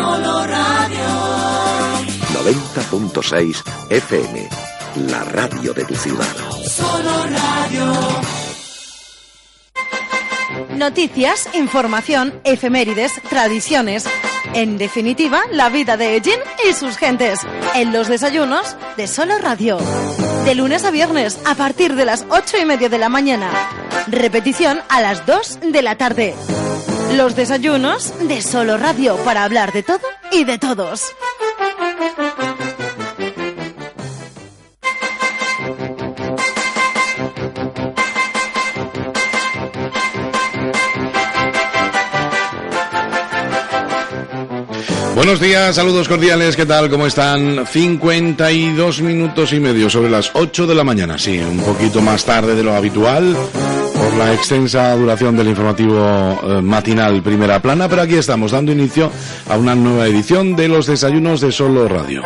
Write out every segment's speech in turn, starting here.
Solo Radio. 90.6 FM, la radio de tu ciudad. Solo Radio. Noticias, información, efemérides, tradiciones. En definitiva, la vida de Ellín y sus gentes. En los desayunos de Solo Radio. De lunes a viernes, a partir de las 8:30 de la mañana. Repetición a las 2 de la tarde. Los desayunos de Solo Radio, para hablar de todo y de todos. Buenos días, saludos cordiales, ¿qué tal? ¿Cómo están? 52 minutos y medio sobre las 8 de la mañana, sí, un poquito más tarde de lo habitual, por la extensa duración del informativo matinal Primera Plana, pero aquí estamos dando inicio a una nueva edición de los desayunos de Solo Radio.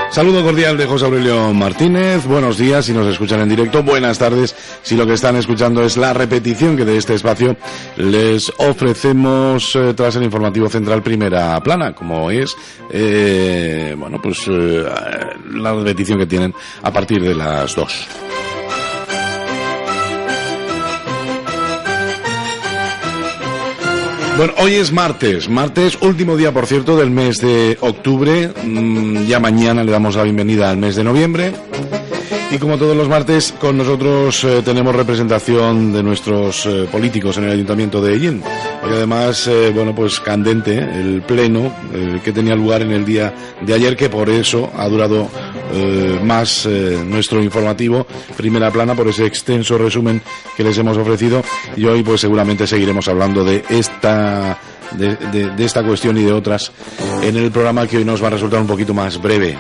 Saludo cordial de José Aurelio Martínez, buenos días si nos escuchan en directo, buenas tardes si lo que están escuchando es la repetición que de este espacio les ofrecemos tras el informativo central Primera Plana, como es, la repetición que tienen a partir de las 2. Bueno, hoy es martes, último día, por cierto, del mes de octubre. Ya mañana le damos la bienvenida al mes de noviembre. Y como todos los martes, con nosotros tenemos representación de nuestros políticos en el Ayuntamiento de Ellín. Hoy además, candente el pleno que tenía lugar en el día de ayer, que por eso ha durado más nuestro informativo Primera Plana, por ese extenso resumen que les hemos ofrecido. Y hoy pues seguramente seguiremos hablando de esta cuestión y de otras en el programa, que hoy nos va a resultar un poquito más breve.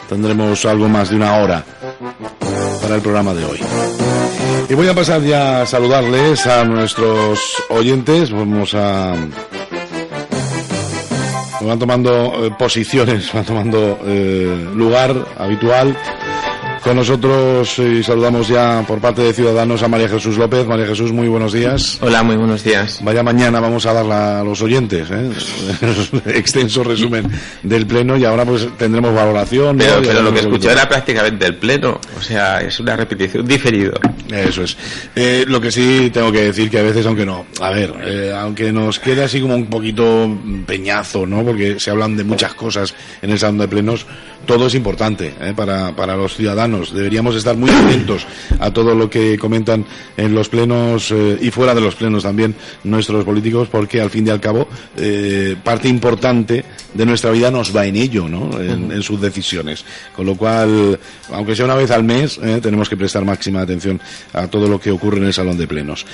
Tendremos algo más de una hora para el programa de hoy. Y voy a pasar ya a saludarles a nuestros oyentes. Van tomando posiciones, van tomando lugar habitual con nosotros, y saludamos ya por parte de Ciudadanos a María Jesús López. María Jesús, muy buenos días. Hola, muy buenos días. Vaya mañana vamos a dar a los oyentes, extenso resumen del pleno, y ahora pues tendremos valoración. Pero lo que escuché era prácticamente el pleno, o sea, es una repetición diferido. Eso es. Lo que sí tengo que decir, que a veces, aunque nos quede así como un poquito peñazo, ¿no? Porque se hablan de muchas cosas en el salón de plenos, todo es importante para los ciudadanos. Deberíamos estar muy atentos a todo lo que comentan en los plenos y fuera de los plenos también nuestros políticos, porque al fin y al cabo parte importante de nuestra vida nos va en ello, ¿no? En sus decisiones. Con lo cual, aunque sea una vez al mes, tenemos que prestar máxima atención a todo lo que ocurre en el salón de plenos.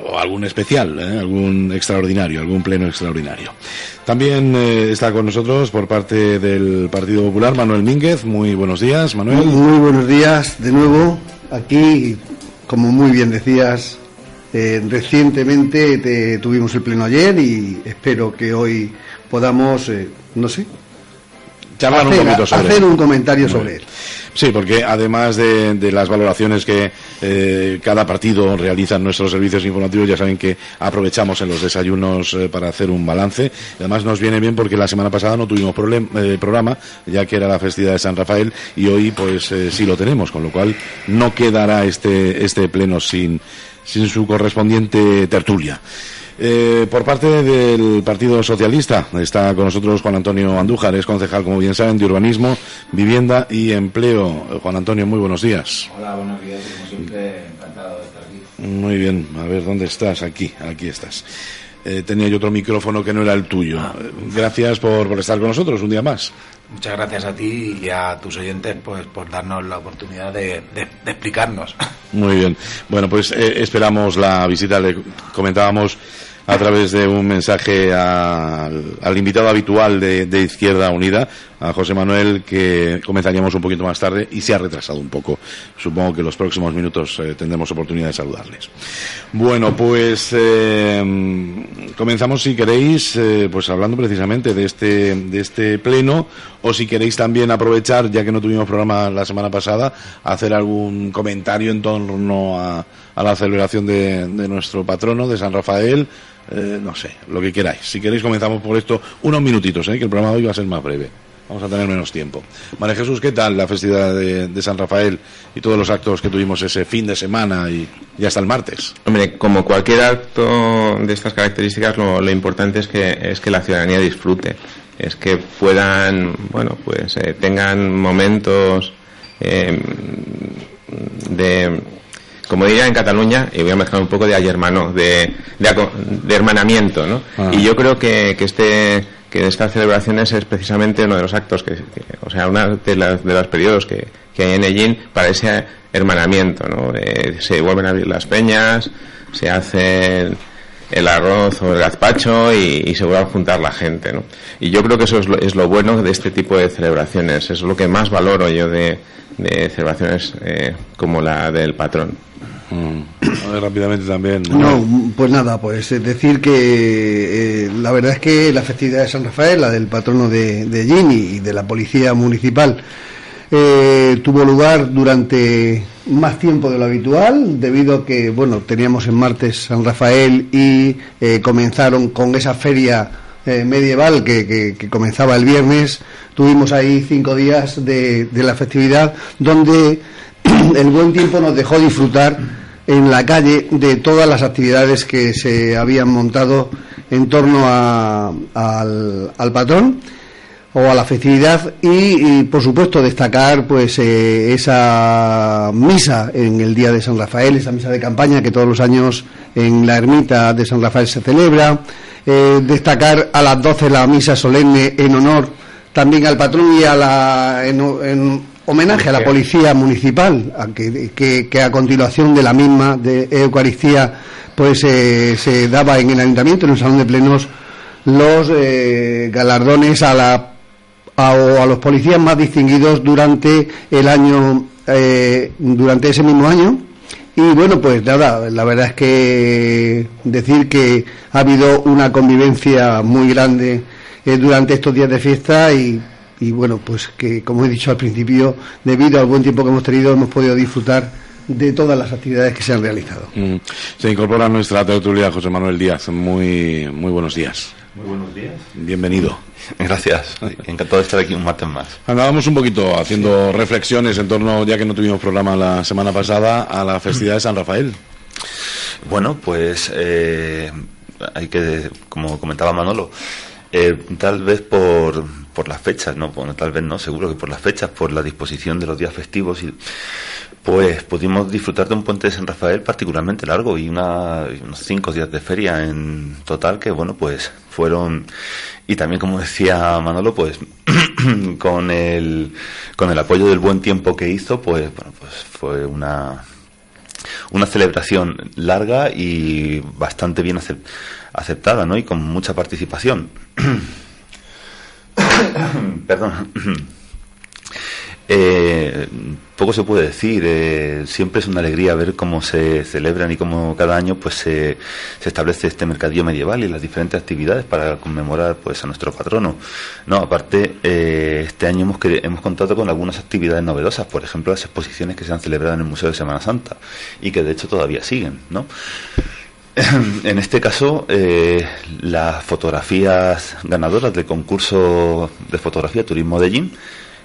O algún especial, algún extraordinario, algún pleno extraordinario. También está con nosotros, por parte del Partido Popular, Manuel Mínguez. Muy buenos días, Manuel. Muy buenos días de nuevo. Aquí, como muy bien decías, recientemente tuvimos el pleno ayer, y espero que hoy podamos, hacer un comentario sobre él. Sí, porque además de las valoraciones que cada partido realiza en nuestros servicios informativos, ya saben que aprovechamos en los desayunos para hacer un balance. Además nos viene bien porque la semana pasada no tuvimos programa, ya que era la festividad de San Rafael, y hoy pues sí lo tenemos, con lo cual no quedará este pleno sin su correspondiente tertulia. Por parte del Partido Socialista está con nosotros Juan Antonio Andújar, es concejal, como bien saben, de Urbanismo, Vivienda y Empleo. Juan Antonio, muy buenos días. Hola, buenos días, como siempre, encantado de estar aquí. Muy bien, a ver, ¿dónde estás? Aquí estás. Tenía yo otro micrófono que no era el tuyo. Gracias por estar con nosotros un día más. Muchas gracias a ti y a tus oyentes pues por darnos la oportunidad de explicarnos. Muy bien. Bueno, pues esperamos la visita. Le comentábamos a través de un mensaje al invitado habitual de Izquierda Unida, a José Manuel, que comenzaríamos un poquito más tarde y se ha retrasado un poco. Supongo que en los próximos minutos tendremos oportunidad de saludarles. Bueno, pues comenzamos, si queréis, pues hablando precisamente de este pleno, o si queréis también aprovechar, ya que no tuvimos programa la semana pasada, hacer algún comentario en torno a la celebración de nuestro patrono, de San Rafael. No sé, lo que queráis. Si queréis comenzamos por esto unos minutitos, que el programa de hoy va a ser más breve. Vamos a tener menos tiempo. María Jesús, ¿qué tal la festividad de San Rafael y todos los actos que tuvimos ese fin de semana y hasta el martes? Hombre, como cualquier acto de estas características, lo importante es que la ciudadanía disfrute, es que puedan, bueno, pues tengan momentos de, como diría en Cataluña, y voy a mezclar un poco de ayermano, de hermanamiento, ¿no? Y yo creo que estas celebraciones es precisamente uno de los actos o sea, una de los periodos que hay en Ellín para ese hermanamiento, ¿no? Se vuelven a abrir las peñas, se hace el arroz o el gazpacho y se vuelve a juntar la gente, ¿no? Y yo creo que eso es lo bueno de este tipo de celebraciones, es lo que más valoro yo de celebraciones como la del patrón. A ver, rápidamente también. No, pues nada, pues decir que la verdad es que la festividad de San Rafael, la del patrono de Ellín y de la policía municipal, tuvo lugar durante más tiempo de lo habitual, debido a que, bueno, teníamos en martes San Rafael y comenzaron con esa feria medieval que comenzaba el viernes. Tuvimos ahí 5 días de la festividad, donde el buen tiempo nos dejó disfrutar en la calle de todas las actividades que se habían montado en torno al patrón o a la festividad y por supuesto destacar pues esa misa en el día de San Rafael, esa misa de campaña que todos los años en la ermita de San Rafael se celebra, destacar a las 12 la misa solemne en honor también al patrón y en homenaje a la policía municipal, que a continuación de la misma de Eucaristía pues se daba en el ayuntamiento, en el salón de plenos, los galardones a los policías más distinguidos durante el año, durante ese mismo año. Y bueno, pues nada, la verdad es que decir que ha habido una convivencia muy grande durante estos días de fiesta y bueno, pues que como he dicho al principio, debido al buen tiempo que hemos tenido, hemos podido disfrutar de todas las actividades que se han realizado. Se incorpora a nuestra tertulia José Manuel Díaz. Muy buenos días. Muy buenos días. Bienvenido. Gracias. Encantado de estar aquí un martes más. Andábamos un poquito haciendo reflexiones en torno, ya que no tuvimos programa la semana pasada, a la festividad de San Rafael. Bueno, pues hay que, como comentaba Manolo, tal vez por las fechas, no, bueno, tal vez no, seguro que por las fechas, por la disposición de los días festivos, y pues pudimos disfrutar de un puente de San Rafael particularmente largo y unos 5 días de feria en total que, bueno, pues fueron, y también como decía Manolo, pues con el apoyo del buen tiempo que hizo, pues bueno, pues fue una celebración larga y bastante bien aceptada, ¿no? Y con mucha participación. Perdón. Poco se puede decir, siempre es una alegría ver cómo se celebran y cómo cada año pues se establece este mercadillo medieval y las diferentes actividades para conmemorar pues a nuestro patrono. No, aparte este año hemos contado con algunas actividades novedosas, por ejemplo las exposiciones que se han celebrado en el Museo de Semana Santa y que de hecho todavía siguen, ¿no? En este caso, las fotografías ganadoras del concurso de fotografía Turismo de Ellín,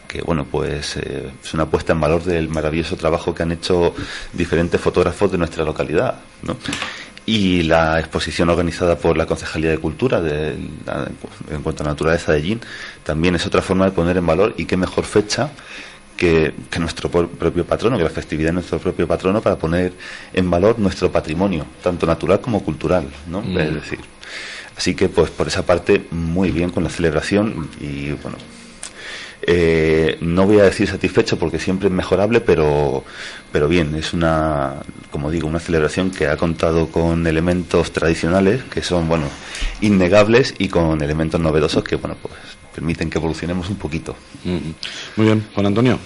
que bueno, pues es una puesta en valor del maravilloso trabajo que han hecho diferentes fotógrafos de nuestra localidad, ¿no? Y la exposición organizada por la Concejalía de Cultura en cuanto a la naturaleza de Ellín también es otra forma de poner en valor, y qué mejor fecha que nuestro propio patrono, que la festividad de nuestro propio patrono, para poner en valor nuestro patrimonio, tanto natural como cultural, ¿no? Es decir, así que pues por esa parte muy bien con la celebración y bueno, no voy a decir satisfecho porque siempre es mejorable, pero bien, es como digo, una celebración que ha contado con elementos tradicionales que son, bueno, innegables, y con elementos novedosos que, bueno, pues permiten que evolucionemos un poquito. Muy bien, Juan Antonio.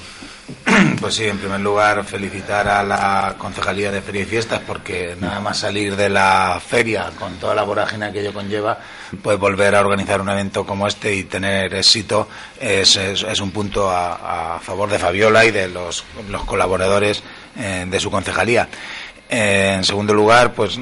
Pues sí, en primer lugar felicitar a la Concejalía de Feria y Fiestas, porque nada más salir de la feria con toda la vorágine que ello conlleva, pues volver a organizar un evento como este y tener éxito es un punto a favor de Fabiola y de los colaboradores de su concejalía. En segundo lugar, pues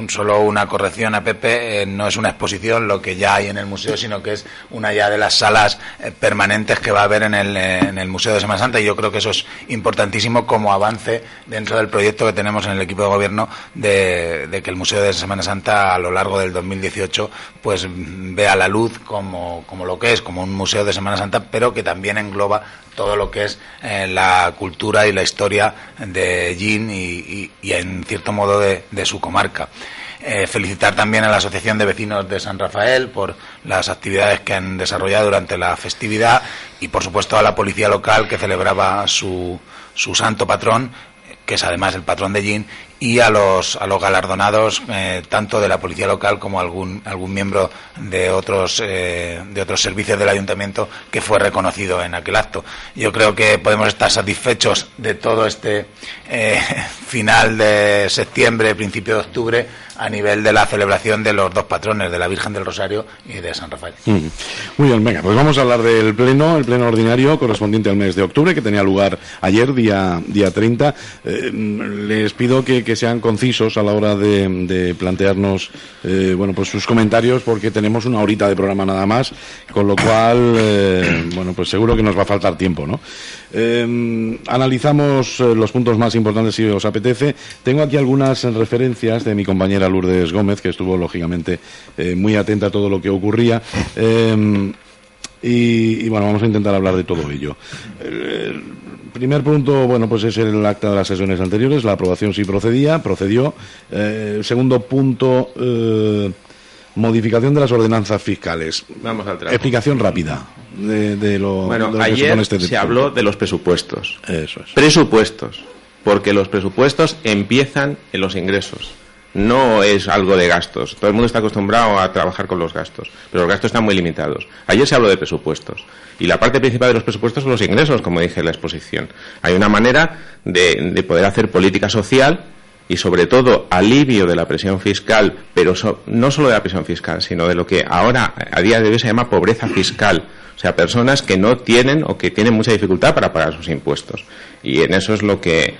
solo una corrección a Pepe, no es una exposición lo que ya hay en el museo, sino que es una ya de las salas permanentes que va a haber en el Museo de Semana Santa, y yo creo que eso es importantísimo como avance dentro del proyecto que tenemos en el equipo de gobierno de que el Museo de Semana Santa a lo largo del 2018 pues vea la luz como lo que es, como un museo de Semana Santa, pero que también engloba todo lo que es la cultura y la historia de Gin y en cierto modo de su comarca. Felicitar también a la Asociación de Vecinos de San Rafael por las actividades que han desarrollado durante la festividad y, por supuesto, a la policía local que celebraba su santo patrón, que es además el patrón de Gin, y a los galardonados tanto de la policía local como algún miembro de otros servicios del ayuntamiento que fue reconocido en aquel acto. Yo creo que podemos estar satisfechos de todo este final de septiembre, principio de octubre, a nivel de la celebración de los dos patrones, de la Virgen del Rosario y de San Rafael. Muy bien, venga, pues vamos a hablar del el pleno ordinario correspondiente al mes de octubre, que tenía lugar ayer, día 30. Les pido que sean concisos a la hora de plantearnos pues sus comentarios, porque tenemos una horita de programa nada más, con lo cual pues seguro que nos va a faltar tiempo, ¿no? Analizamos los puntos más importantes si os apetece. Tengo aquí algunas referencias de mi compañera Lourdes Gómez, que estuvo lógicamente muy atenta a todo lo que ocurría. Y bueno, vamos a intentar hablar de todo ello. El primer punto, pues es el acta de las sesiones anteriores. La aprobación sí procedió. Segundo punto, modificación de las ordenanzas fiscales. Vamos al trapo. Explicación rápida de lo Bueno, de lo que ayer supone este se habló de los presupuestos. Eso es. Presupuestos, porque los presupuestos empiezan en los ingresos. No es algo de gastos. Todo el mundo está acostumbrado a trabajar con los gastos, pero los gastos están muy limitados. Ayer se habló de presupuestos, y la parte principal de los presupuestos son los ingresos, como dije en la exposición. Hay una manera de poder hacer política social y, sobre todo, alivio de la presión fiscal, pero no solo de la presión fiscal, sino de lo que ahora, a día de hoy, se llama pobreza fiscal. O sea, personas que no tienen o que tienen mucha dificultad para pagar sus impuestos. Y en eso es lo que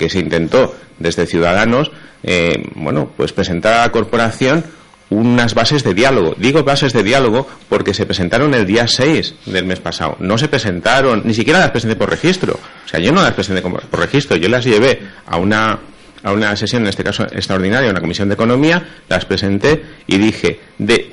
se intentó desde Ciudadanos, pues presentar a la corporación unas bases de diálogo. Digo bases de diálogo porque se presentaron el día 6 del mes pasado. No se presentaron, ni siquiera las presenté por registro. O sea, yo no las presenté por registro, yo las llevé a una sesión, en este caso extraordinaria, una comisión de economía, las presenté y dije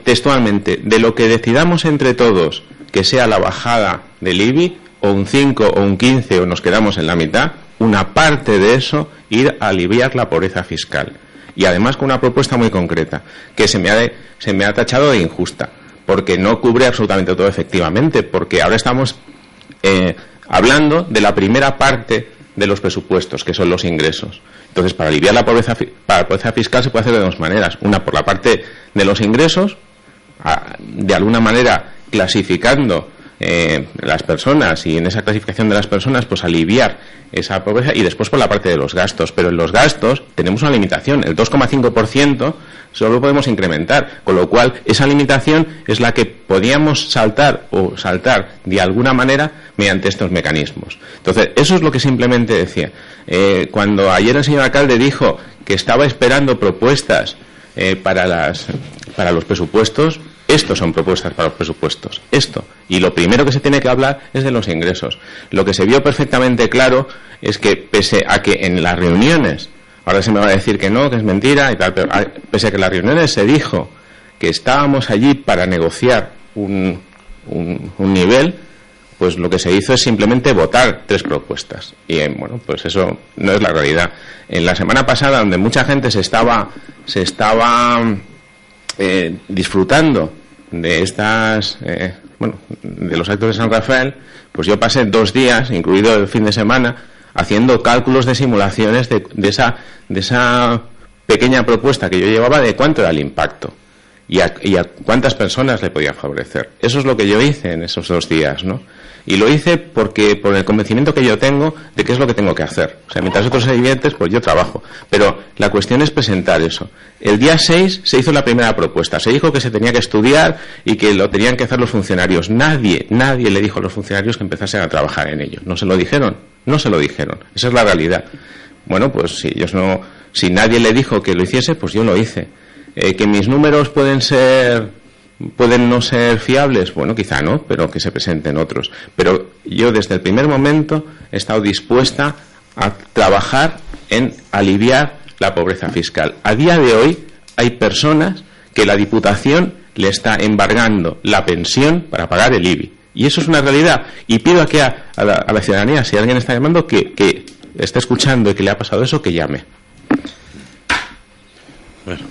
textualmente, de lo que decidamos entre todos que sea la bajada del IBI, o un 5 o un 15 o nos quedamos en la mitad, una parte de eso ir a aliviar la pobreza fiscal. Y además con una propuesta muy concreta, que se me ha tachado de injusta, porque no cubre absolutamente todo efectivamente, porque ahora estamos hablando de la primera parte de los presupuestos, que son los ingresos. Entonces, para aliviar la pobreza fiscal se puede hacer de dos maneras. Una, por la parte de los ingresos, de alguna manera clasificando las personas, y en esa clasificación de las personas pues aliviar esa pobreza, y después por la parte de los gastos. Pero en los gastos tenemos una limitación, el 2,5% solo podemos incrementar, con lo cual esa limitación es la que podíamos saltar de alguna manera mediante estos mecanismos. Entonces, eso es lo que simplemente decía. Cuando ayer el señor alcalde dijo que estaba esperando propuestas para los presupuestos, estos son propuestas para los presupuestos. Y lo primero que se tiene que hablar es de los ingresos. Lo que se vio perfectamente claro es que, pese a que en las reuniones, ahora se me va a decir que no, que es mentira y tal, pero pese a que en las reuniones se dijo que estábamos allí para negociar un nivel, pues lo que se hizo es simplemente votar 3 propuestas. Y pues eso no es la realidad. En la semana pasada, donde mucha gente se estaba disfrutando de de los actos de San Rafael, pues yo pasé 2 días, incluido el fin de semana, haciendo cálculos de simulaciones de esa pequeña propuesta que yo llevaba, de cuánto era el impacto. y a cuántas personas le podía favorecer. Eso es lo que yo hice en esos 2 días, ¿no? Y lo hice por el convencimiento que yo tengo de qué es lo que tengo que hacer. O sea, mientras otros se divierten, pues yo trabajo. Pero la cuestión es presentar eso. El día 6 se hizo la primera propuesta. Se dijo que se tenía que estudiar y que lo tenían que hacer los funcionarios. Nadie le dijo a los funcionarios que empezasen a trabajar en ello. No se lo dijeron. Esa es la realidad. Bueno, pues si nadie le dijo que lo hiciese, pues yo lo hice. Que mis números pueden no ser fiables, bueno, quizá no, pero que se presenten otros. Pero yo desde el primer momento he estado dispuesta a trabajar en aliviar la pobreza fiscal. A día de hoy hay personas que la Diputación le está embargando la pensión para pagar el IBI. Y eso es una realidad. Y pido aquí a la ciudadanía, si alguien está llamando, que está escuchando y que le ha pasado eso, que llame. Bueno.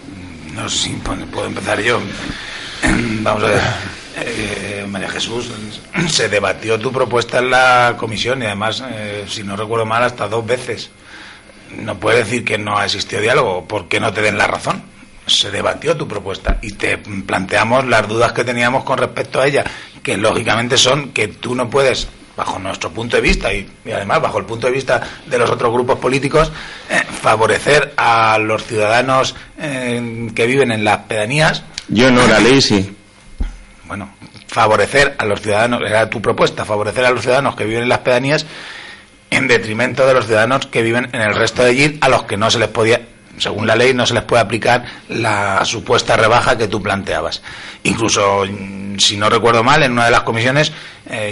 No, sí, puedo empezar yo. Vamos a ver, María Jesús, se debatió tu propuesta en la comisión y además, si no recuerdo mal, hasta 2 veces. No puedes decir que no ha existido diálogo, porque no te den la razón. Se debatió tu propuesta y te planteamos las dudas que teníamos con respecto a ella, que lógicamente son que tú no puedes, bajo nuestro punto de vista y además bajo el punto de vista de los otros grupos políticos, favorecer a los ciudadanos que viven en las pedanías. Yo no, la ley sí. Bueno, favorecer a los ciudadanos, era tu propuesta, favorecer a los ciudadanos que viven en las pedanías en detrimento de los ciudadanos que viven en el resto de allí, a los que no se les podía, según la ley, no se les puede aplicar la supuesta rebaja que tú planteabas. Incluso, si no recuerdo mal, en una de las comisiones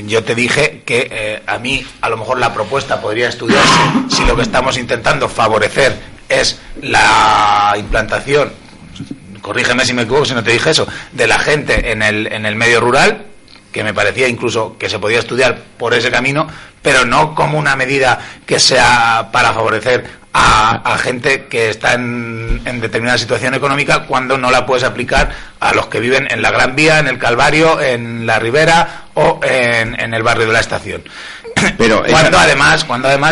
yo te dije que a mí a lo mejor la propuesta podría estudiarse si lo que estamos intentando favorecer es la implantación, corrígeme si me equivoco si no te dije eso, de la gente en el medio rural, que me parecía incluso que se podía estudiar por ese camino, pero no como una medida que sea para favorecer a gente que está en determinada situación económica, cuando no la puedes aplicar a los que viven en la Gran Vía, en el Calvario, en la Ribera o en el barrio de la Estación. Pero cuando además,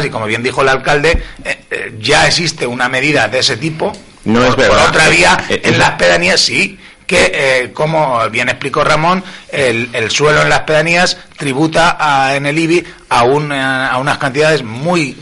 y como bien dijo el alcalde, ya existe una medida de ese tipo, no es verdad. Por otra vía, en las pedanías sí, que como bien explicó Ramón, el suelo en las pedanías tributa en el IBI a unas cantidades muy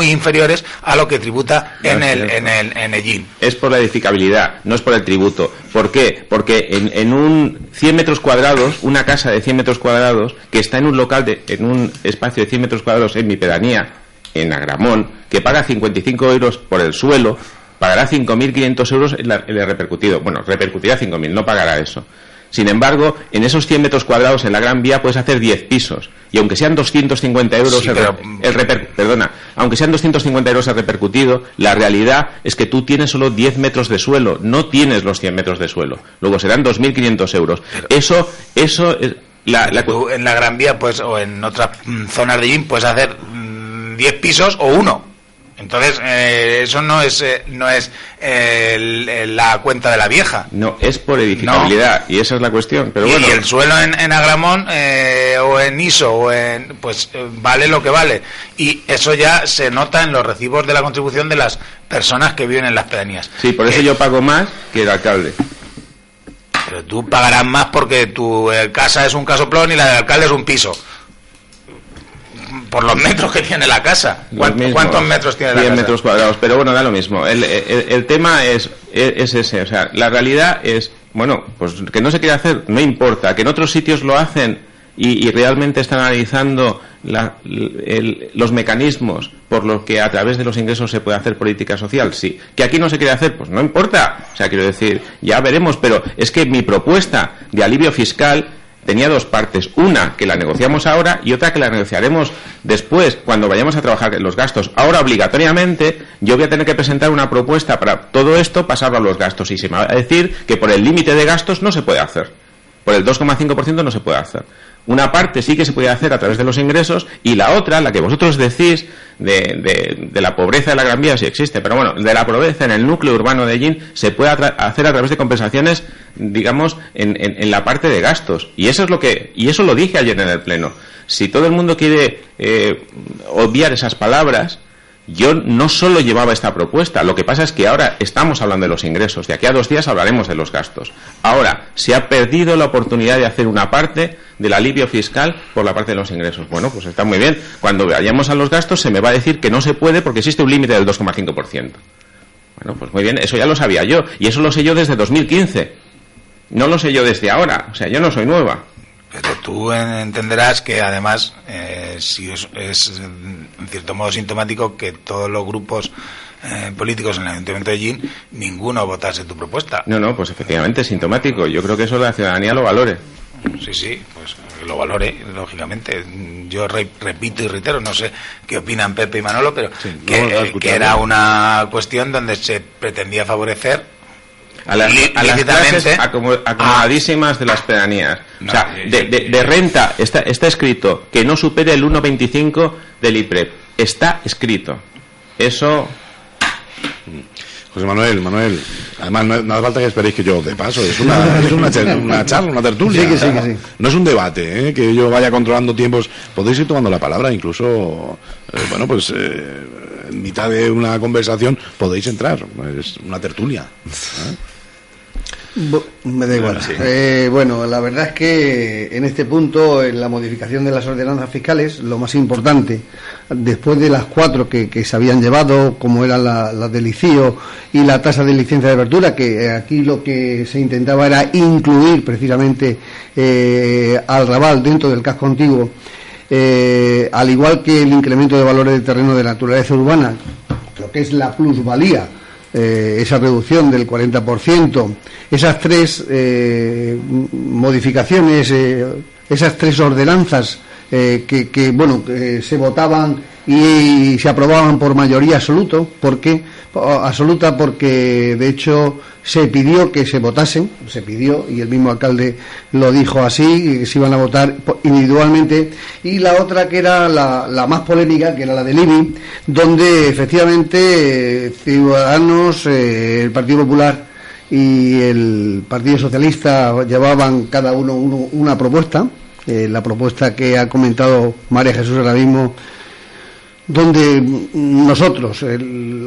inferiores a lo que tributa en el GIN. Es por la edificabilidad, no es por el tributo. ¿Por qué? Porque en un 100 metros cuadrados, una casa de 100 metros cuadrados, que está en un local en un espacio de 100 metros cuadrados en mi pedanía, en Agramón, que paga 55 euros por el suelo, pagará 5.500 euros en el repercutido. Bueno, repercutirá 5.000, no pagará eso. Sin embargo, en esos 100 metros cuadrados en la Gran Vía puedes hacer 10 pisos. Y aunque sean 250 euros aunque sean 250 euros el repercutido, la realidad es que tú tienes solo 10 metros de suelo, no tienes los 100 metros de suelo. Luego serán 2.500 euros. Eso es... Tú en la Gran Vía, pues, o en otras zonas de GIM, puedes hacer 10 pisos o 1. Entonces, eso no es la cuenta de la vieja. No, es por edificabilidad, no. Y esa es la cuestión. Pero bueno. Y el suelo en Agramón, o en ISO, vale lo que vale. Y eso ya se nota en los recibos de la contribución de las personas que viven en las pedanías. Sí, por eso yo pago más que el alcalde. Pero tú pagarás más porque tu casa es un casoplón y la del alcalde es un piso. Por los metros que tiene la casa. ¿Cuántos metros tiene la casa? 100 metros cuadrados, pero bueno, da lo mismo. El tema es ese, o sea, la realidad es, bueno, pues que no se quiere hacer, no importa, que en otros sitios lo hacen y realmente están analizando los mecanismos por los que a través de los ingresos se puede hacer política social, sí. Que aquí no se quiere hacer, pues no importa. O sea, quiero decir, ya veremos, pero es que mi propuesta de alivio fiscal tenía 2 partes, una que la negociamos ahora y otra que la negociaremos después, cuando vayamos a trabajar en los gastos. Ahora, obligatoriamente, yo voy a tener que presentar una propuesta para todo esto, pasarlo a los gastos, y se me va a decir que por el límite de gastos no se puede hacer, por el 2,5% no se puede hacer. Una parte sí que se puede hacer a través de los ingresos, y la otra, la que vosotros decís de la pobreza de la Gran Vía, sí existe, pero bueno, de la pobreza en el núcleo urbano de Ellín se puede hacer a través de compensaciones, digamos, en la parte de gastos. Y eso lo dije ayer en el Pleno. Si todo el mundo quiere obviar esas palabras, yo no solo llevaba esta propuesta, lo que pasa es que ahora estamos hablando de los ingresos, de aquí a 2 días hablaremos de los gastos. Ahora, se ha perdido la oportunidad de hacer una parte del alivio fiscal por la parte de los ingresos. Bueno, pues está muy bien. Cuando vayamos a los gastos se me va a decir que no se puede porque existe un límite del 2,5%. Bueno, pues muy bien, eso ya lo sabía yo, y eso lo sé yo desde 2015. No lo sé yo desde ahora, o sea, yo no soy nueva. Pero tú entenderás que además si es en cierto modo sintomático que todos los grupos políticos en el Ayuntamiento de Ellín, ninguno votase tu propuesta. No, pues efectivamente es sintomático. Yo creo que eso la ciudadanía lo valore. Sí, pues lo valore, lógicamente. Yo repito y reitero, no sé qué opinan Pepe y Manolo, pero sí, que era una cuestión donde se pretendía favorecer a las clases acomodadísimas de las pedanías. No, o sea, de renta está escrito que no supere el 1,25 del IPREP. Está escrito. Eso... José Manuel, además no hace falta que esperéis que yo de paso, es una charla, una tertulia. Sí. No es un debate, que yo vaya controlando tiempos. Podéis ir tomando la palabra, incluso, en mitad de una conversación podéis entrar. Es una tertulia. Me da igual. Sí. La verdad es que en este punto, en la modificación de las ordenanzas fiscales, lo más importante, después de las 4 que se habían llevado, como eran la del ICIO y la tasa de licencia de apertura, que aquí lo que se intentaba era incluir precisamente al Raval dentro del casco antiguo, al igual que el incremento de valores de terreno de naturaleza urbana, lo que es la plusvalía, esa reducción del 40%, esas 3 modificaciones, esas 3 ordenanzas que se votaban y se aprobaban por mayoría absoluta, porque de hecho se pidió que se votasen, y el mismo alcalde lo dijo así, que se iban a votar individualmente, y la otra que era la más polémica, que era la del IBI, donde efectivamente Ciudadanos, el Partido Popular y el Partido Socialista llevaban cada uno una propuesta, la propuesta que ha comentado María Jesús ahora mismo, donde nosotros,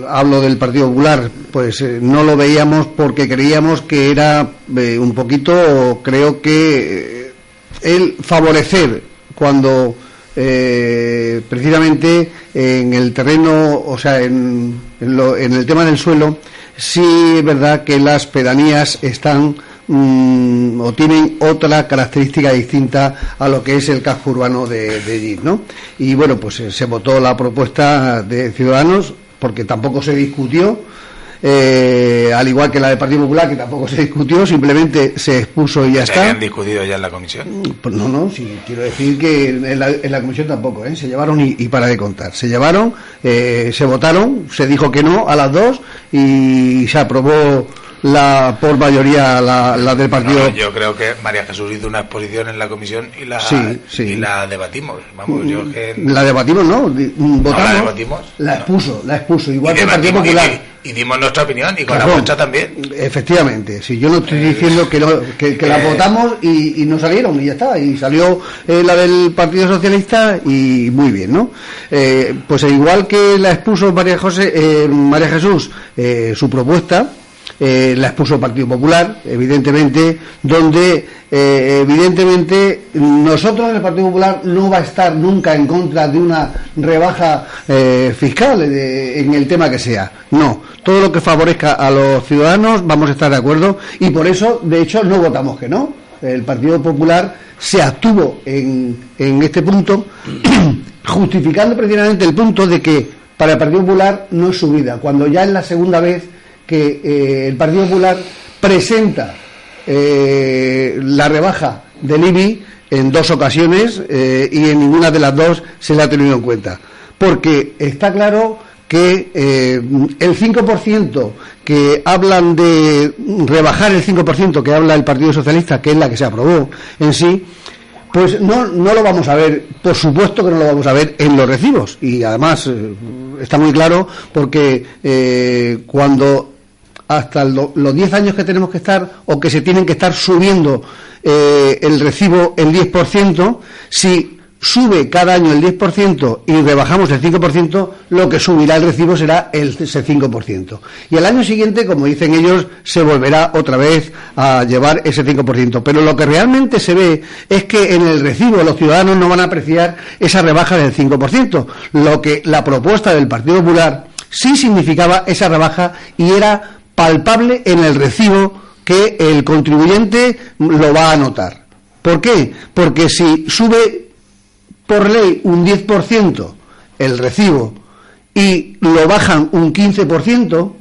hablo del Partido Popular, pues no lo veíamos porque creíamos que era un poquito, creo que el favorecer cuando precisamente en el terreno, o sea, en el tema del suelo, sí es verdad que las pedanías están o tienen otra característica distinta a lo que es el casco urbano de allí, ¿no? Y bueno, pues se votó la propuesta de Ciudadanos porque tampoco se discutió, al igual que la del Partido Popular, que tampoco se discutió, simplemente se expuso y ya está. ¿Se habían discutido ya en la comisión? Pues no, sí, quiero decir que en la comisión tampoco, se llevaron y para de contar. Se llevaron, se votaron, se dijo que no a las 2 y se aprobó por mayoría la del partido. Yo creo que María Jesús hizo una exposición en la comisión y la debatimos. Vamos, la debatimos, ¿no? Votamos. ¿La debatimos? La expuso, igual que el Partido Popular. Y dimos nuestra opinión y con la vuestra también. Efectivamente, si yo no estoy diciendo que la votamos y no salieron y ya está, y salió la del Partido Socialista y muy bien, ¿no? Pues igual que la expuso María Jesús, su propuesta, la expuso el Partido Popular, evidentemente, donde evidentemente nosotros en el Partido Popular no va a estar nunca en contra de una rebaja fiscal en el tema que sea. No, todo lo que favorezca a los ciudadanos vamos a estar de acuerdo y por eso, de hecho, no votamos que no. El Partido Popular se abstuvo en este punto, justificando precisamente el punto de que para el Partido Popular no es subida, cuando ya es la segunda vez que el Partido Popular presenta la rebaja del IBI en 2 ocasiones y en ninguna de las 2 se le ha tenido en cuenta, porque está claro que el 5% que hablan de rebajar, el 5% que habla el Partido Socialista, que es la que se aprobó en sí, pues no lo vamos a ver, por supuesto que no lo vamos a ver en los recibos, y además está muy claro porque cuando hasta los 10 años que tenemos que estar o que se tienen que estar subiendo el recibo el 10%, si sube cada año el 10% y rebajamos el 5%, lo que subirá el recibo será ese 5%. Y al año siguiente, como dicen ellos, se volverá otra vez a llevar ese 5%. Pero lo que realmente se ve es que en el recibo los ciudadanos no van a apreciar esa rebaja del 5%. Lo que la propuesta del Partido Popular sí significaba esa rebaja y era palpable en el recibo que el contribuyente lo va a notar. ¿Por qué? Porque si sube por ley un 10% el recibo y lo bajan un 15%,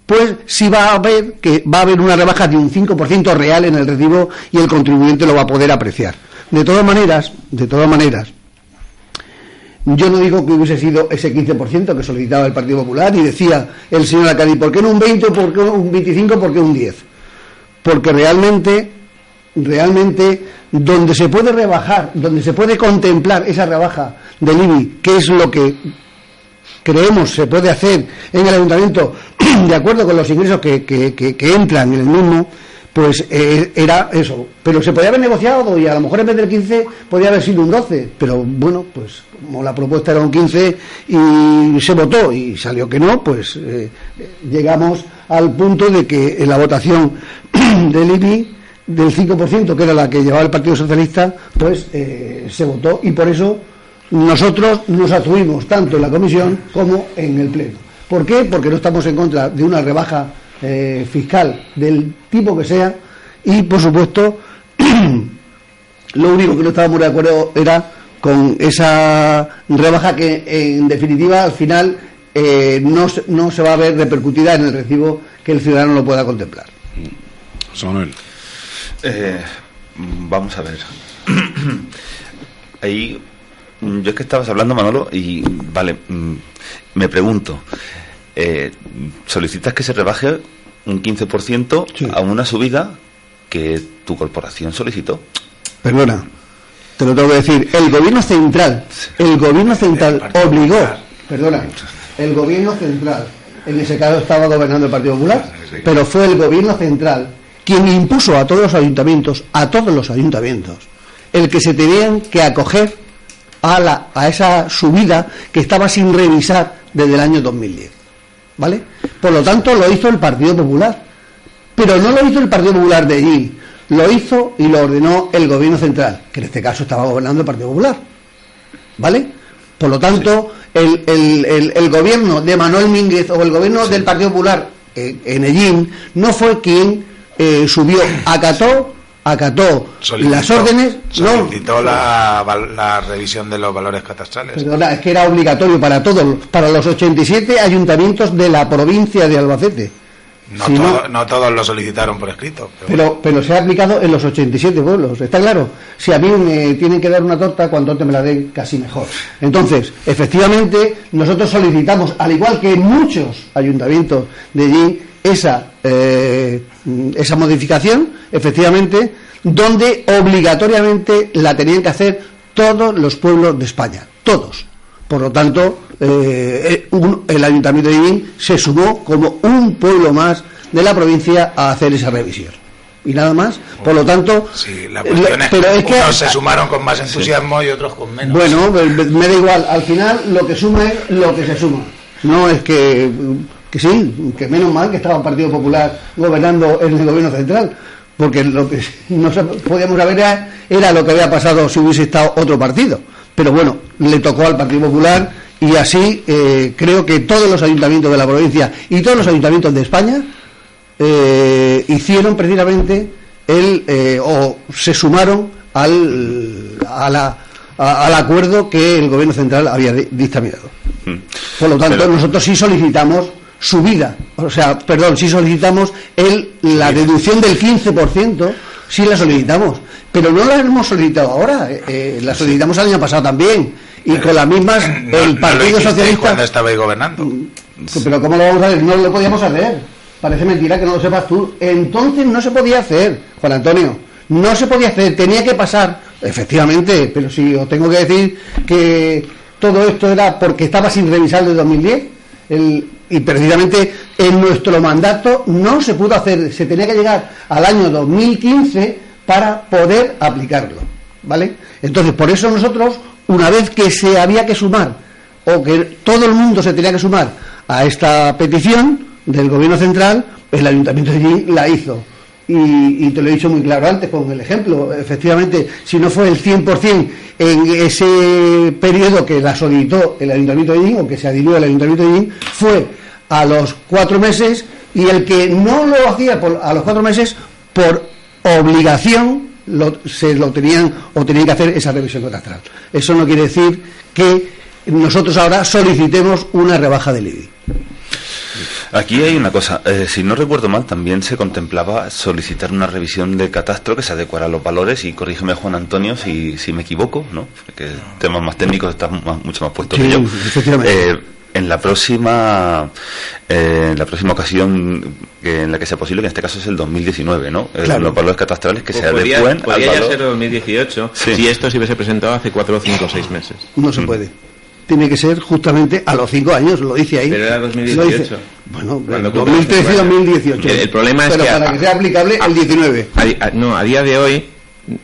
pues sí va a haber una rebaja de un 5% real en el recibo y el contribuyente lo va a poder apreciar. De todas maneras, yo no digo que hubiese sido ese 15% que solicitaba el Partido Popular y decía el señor Acadi, ¿por qué no un 20, por qué un 25, por qué un 10? Porque realmente donde se puede rebajar, donde se puede contemplar esa rebaja del IBI, que es lo que creemos se puede hacer en el ayuntamiento de acuerdo con los ingresos que entran en el mismo, pues era eso. Pero se podía haber negociado y a lo mejor en vez del 15 podía haber sido un 12, pero bueno, pues como la propuesta era un 15 y se votó y salió que no, pues llegamos al punto de que en la votación del IBI del 5%, que era la que llevaba el Partido Socialista, pues se votó y por eso nosotros nos abstuvimos tanto en la comisión como en el pleno. ¿Por qué? Porque no estamos en contra de una rebaja fiscal del tipo que sea y por supuesto lo único que no estábamos de acuerdo era con esa rebaja que en definitiva al final no se va a ver repercutida en el recibo que el ciudadano lo pueda contemplar. Samuel. Vamos a ver. Ahí, yo es que estabas hablando, Manolo, y vale, me pregunto, solicitas que se rebaje un 15% sí, a una subida que tu corporación solicitó. Perdona, te lo tengo que decir, el gobierno central obligó, el gobierno central, en ese caso estaba gobernando el Partido Popular, pero fue el gobierno central quien impuso a todos los ayuntamientos, el que se tenían que acoger a esa subida que estaba sin revisar desde el año 2010, ¿vale? Por lo tanto, lo hizo el Partido Popular, pero no lo hizo el Partido Popular de allí, lo hizo y lo ordenó el Gobierno Central, que en este caso estaba gobernando el Partido Popular, ¿vale? Por lo tanto, el gobierno de Manuel Mínguez o el gobierno del Partido Popular en Ellín no fue quien subió, acató las órdenes, solicitó la revisión de los valores catastrales. Perdona, es que era obligatorio para todos, para los 87 ayuntamientos de la provincia de Albacete. No todos lo solicitaron por escrito. Pero se ha aplicado en los 87 pueblos, ¿está claro? Si a mí me tienen que dar una torta, cuanto antes me la den, casi mejor. Entonces, efectivamente, nosotros solicitamos, al igual que en muchos ayuntamientos de allí, esa modificación, efectivamente, donde obligatoriamente la tenían que hacer todos los pueblos de España, todos. Por lo tanto, el Ayuntamiento de Irín se sumó como un pueblo más de la provincia a hacer esa revisión. Y nada más. Por lo tanto, sí, la cuestión es que unos se sumaron con más entusiasmo y otros con menos. Bueno, me da igual. Al final, lo que suma es lo que se suma. No es que sí, que menos mal que estaba el Partido Popular gobernando en el gobierno central, porque lo que no podíamos saber era lo que había pasado si hubiese estado otro partido. Pero bueno, le tocó al Partido Popular y así creo que todos los ayuntamientos de la provincia y todos los ayuntamientos de España hicieron precisamente o se sumaron al acuerdo que el gobierno central había dictaminado. Por lo tanto, nosotros sí solicitamos sí solicitamos la deducción del 15%, sí la solicitamos, pero no la hemos solicitado ahora, la solicitamos el año pasado también, y con las mismas el Partido Socialista. ¿Cuándo estabais gobernando? Pero ¿cómo lo vamos a hacer? No lo podíamos hacer. Parece mentira que no lo sepas tú. Entonces no se podía hacer, Juan Antonio, no se podía hacer, tenía que pasar, efectivamente, pero si os tengo que decir que todo esto era porque estaba sin revisar de 2010, y precisamente en nuestro mandato no se pudo hacer, se tenía que llegar al año 2015 para poder aplicarlo, ¿vale? Entonces, por eso nosotros una vez que se había que sumar, o que todo el mundo se tenía que sumar a esta petición del gobierno central, el Ayuntamiento de Ellín la hizo. Y te lo he dicho muy claro antes con el ejemplo. Efectivamente, si no fue el 100% en ese periodo que la solicitó el Ayuntamiento de Ellín, o que se adhirió el Ayuntamiento de Ellín, fue a los 4 meses, y el que no lo hacía a los 4 meses, por obligación, tenían que hacer esa revisión catastral. Eso no quiere decir que nosotros ahora solicitemos una rebaja del IBI. Aquí hay una cosa, si no recuerdo mal, también se contemplaba solicitar una revisión del catastro que se adecuara a los valores, y corrígeme, Juan Antonio, si me equivoco, ¿no? Porque temas más técnicos están mucho más puestos que yo. Efectivamente. En la próxima ocasión en la que sea posible, que en este caso es el 2019, ¿no? Claro. Los valores catastrales que se adecúen podría al valor. ya ser 2018, sí, si esto se hubiese presentado hace 4, 5 o 6 meses. No se puede. Tiene que ser justamente a los 5 años, lo dice ahí. Pero era 2018. Bueno, 2013 y 2018. El problema es pero que para que sea aplicable el 19. A día de hoy,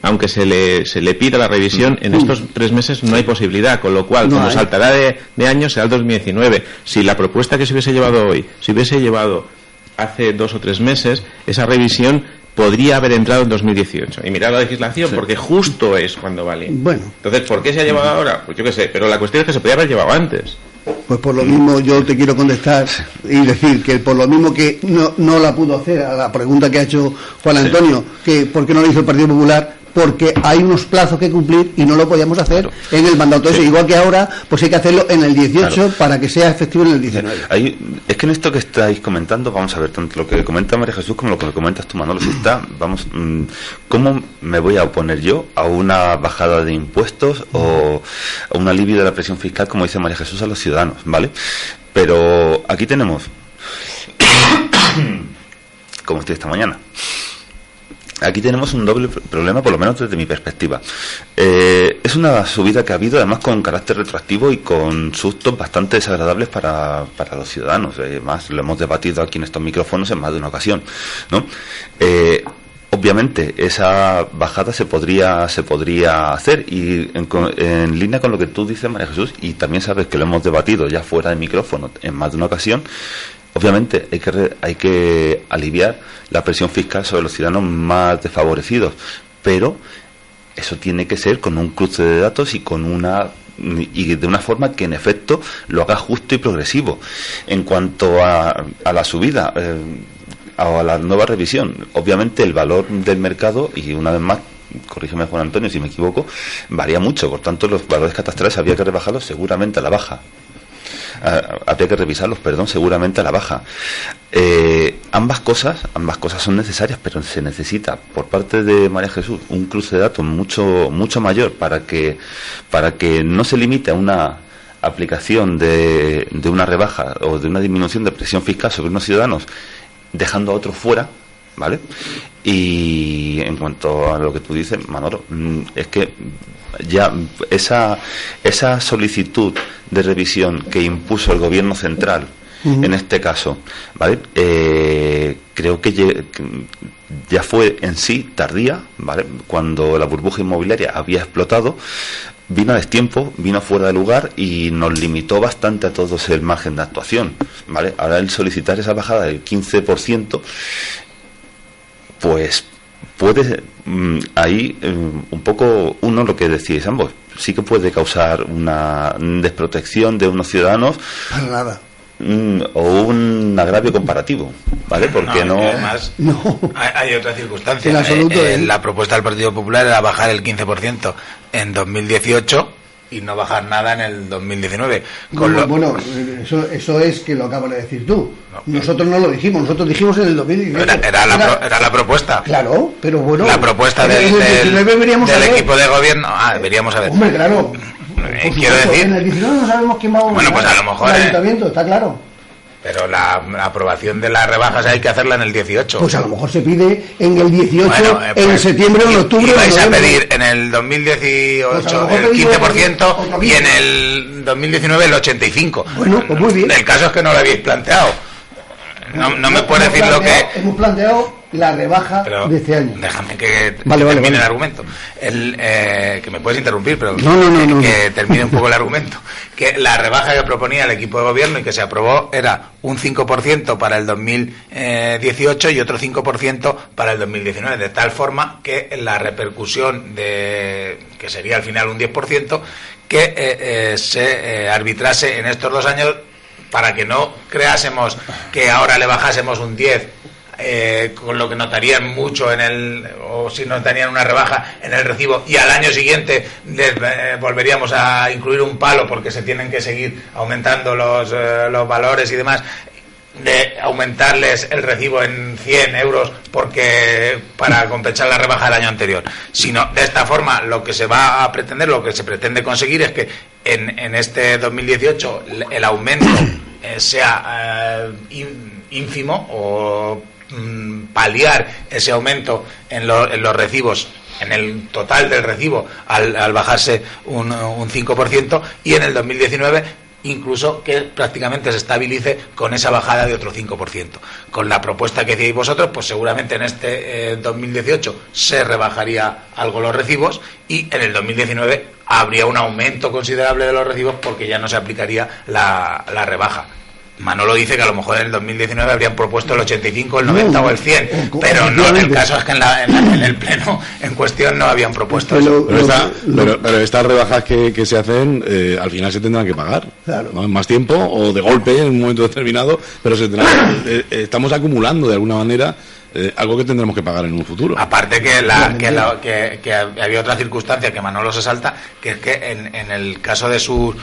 aunque se le pida la revisión, en estos 3 meses no hay posibilidad, con lo cual, como saltará de año, será el 2019. Si la propuesta que se hubiese llevado hoy se hubiese llevado hace 2 o 3 meses, esa revisión podría haber entrado en 2018. Y mirar la legislación, porque justo es cuando vale. Bueno. Entonces, ¿por qué se ha llevado ahora? Pues yo qué sé, pero la cuestión es que se podía haber llevado antes. Pues por lo mismo yo te quiero contestar y decir que por lo mismo que no la pudo hacer a la pregunta que ha hecho Juan Antonio, que por qué no lo hizo el Partido Popular, porque hay unos plazos que cumplir y no lo podíamos hacer en el mandato ese, igual que ahora, pues hay que hacerlo en el 18 para que sea efectivo en el 19. Es que en esto que estáis comentando, vamos a ver, tanto lo que comenta María Jesús como lo que comentas tú, Manolo, si está, ¿cómo me voy a oponer yo a una bajada de impuestos o a un alivio de la presión fiscal, como dice María Jesús, a los ciudadanos, ¿vale? Pero aquí tenemos, como estoy esta mañana, aquí tenemos un doble problema, por lo menos desde mi perspectiva. Es una subida que ha habido, además, con carácter retroactivo y con sustos bastante desagradables para los ciudadanos. Además, lo hemos debatido aquí en estos micrófonos en más de una ocasión, ¿no? Obviamente, esa bajada se podría hacer, y en línea con lo que tú dices, María Jesús, y también sabes que lo hemos debatido ya fuera de micrófono en más de una ocasión. Obviamente hay que aliviar la presión fiscal sobre los ciudadanos más desfavorecidos, pero eso tiene que ser con un cruce de datos y de una forma que en efecto lo haga justo y progresivo. En cuanto a la subida o a la nueva revisión, obviamente el valor del mercado, y una vez más, corrígeme, Juan Antonio, si me equivoco, varía mucho. Por tanto, los valores catastrales habría que rebajarlos seguramente a la baja. Habría que revisarlos, seguramente a la baja. Ambas cosas son necesarias, pero se necesita por parte de María Jesús un cruce de datos mucho mayor para que no se limite a una aplicación de una rebaja o de una disminución de presión fiscal sobre unos ciudadanos, dejando a otros fuera, ¿vale? Y en cuanto a lo que tú dices, Manolo, es que ya esa solicitud de revisión que impuso el gobierno central, en este caso, ¿vale? Creo que ya fue en sí tardía, ¿vale? Cuando la burbuja inmobiliaria había explotado, vino a destiempo, vino fuera de lugar y nos limitó bastante a todos el margen de actuación, ¿vale? Ahora, el solicitar esa bajada del 15%, pues puede ahí un poco lo que decís ambos, sí que puede causar una desprotección de unos ciudadanos. Para nada. O un agravio comparativo, ¿vale? Porque además, hay otra circunstancia. En absoluto, la propuesta del Partido Popular era bajar el 15% en 2018 y no bajar nada en el 2019. Bueno, eso es que lo acabas de decir tú. Nosotros no lo dijimos, nosotros dijimos en el 2019. Era la propuesta. Claro, pero bueno. La propuesta del equipo de gobierno. Deberíamos saber. Hombre, claro. Quiero decir, en el 19 no sabemos quién va a gobernar. Pues a lo mejor el ayuntamiento, está claro. Pero la aprobación de las rebajas hay que hacerla en el 18. Pues a lo mejor se pide en el 18, en septiembre o en octubre. Y vais a pedir en el 2018 el 15% y en el 2019 el 85%. Bueno, pues muy bien. El caso es que no lo habéis planteado. No me puedes decir lo que... Hemos planteado la rebaja de este año. Déjame que termine el argumento. Que me puedes interrumpir, pero que termine un poco el argumento. Que la rebaja que proponía el equipo de gobierno y que se aprobó era un 5% para el 2018 y otro 5% para el 2019, de tal forma que la repercusión que sería al final un 10%, que se arbitrase en estos 2 años, para que no creásemos que ahora le bajásemos un 10, con lo que notarían mucho o si notarían una rebaja en el recibo, y al año siguiente volveríamos a incluir un palo porque se tienen que seguir aumentando los valores y demás, de aumentarles el recibo en 100 euros para compensar la rebaja del año anterior, sino de esta forma lo que se va a pretender, lo que se pretende conseguir es que en este 2018 el aumento sea ínfimo, o paliar ese aumento en los recibos, en el total del recibo, al bajarse un 5%, y en el 2019 incluso que prácticamente se estabilice con esa bajada de otro 5%. Con la propuesta que hacéis vosotros, pues seguramente en este 2018 se rebajaría algo los recibos, y en el 2019 habría un aumento considerable de los recibos porque ya no se aplicaría la rebaja. Manolo dice que a lo mejor en el 2019 habrían propuesto el 85, el 90 o el 100, pero no, el caso es que en el pleno en cuestión no habían propuesto eso. Pero estas rebajas que se hacen, al final se tendrán que pagar, claro, ¿no? En más tiempo o de golpe en un momento determinado, pero estamos acumulando de alguna manera algo que tendremos que pagar en un futuro. Aparte que había otra circunstancia que Manolo se salta, que es que en el caso de su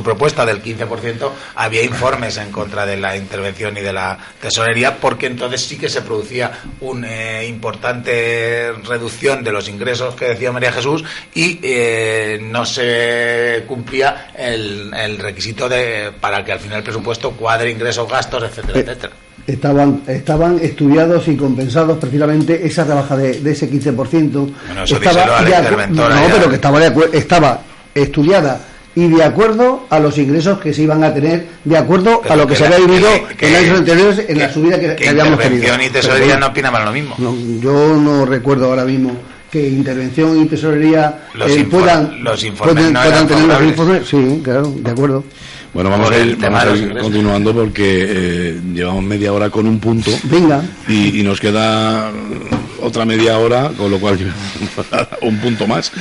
propuesta del 15% había informes en contra de la intervención y de la tesorería, porque entonces sí que se producía una importante reducción de los ingresos que decía María Jesús, y no se cumplía el requisito para que al final el presupuesto cuadre ingresos, gastos, etcétera, etcétera. Estaban estudiados y compensados precisamente esa rebaja de ese 15%. Bueno, eso díselo a la interventora. No, pero que estaba estudiada y de acuerdo a los ingresos que se iban a tener, de acuerdo a lo que se había vivido en años anteriores, en la subida que habíamos tenido. Intervención y tesorería no opinaban lo mismo. No, yo no recuerdo ahora mismo que intervención y tesorería puedan tener los informes. Sí, claro, de acuerdo. Bueno, vamos a ir continuando porque llevamos media hora con un punto. Venga. Y nos queda otra media hora, con lo cual un punto más.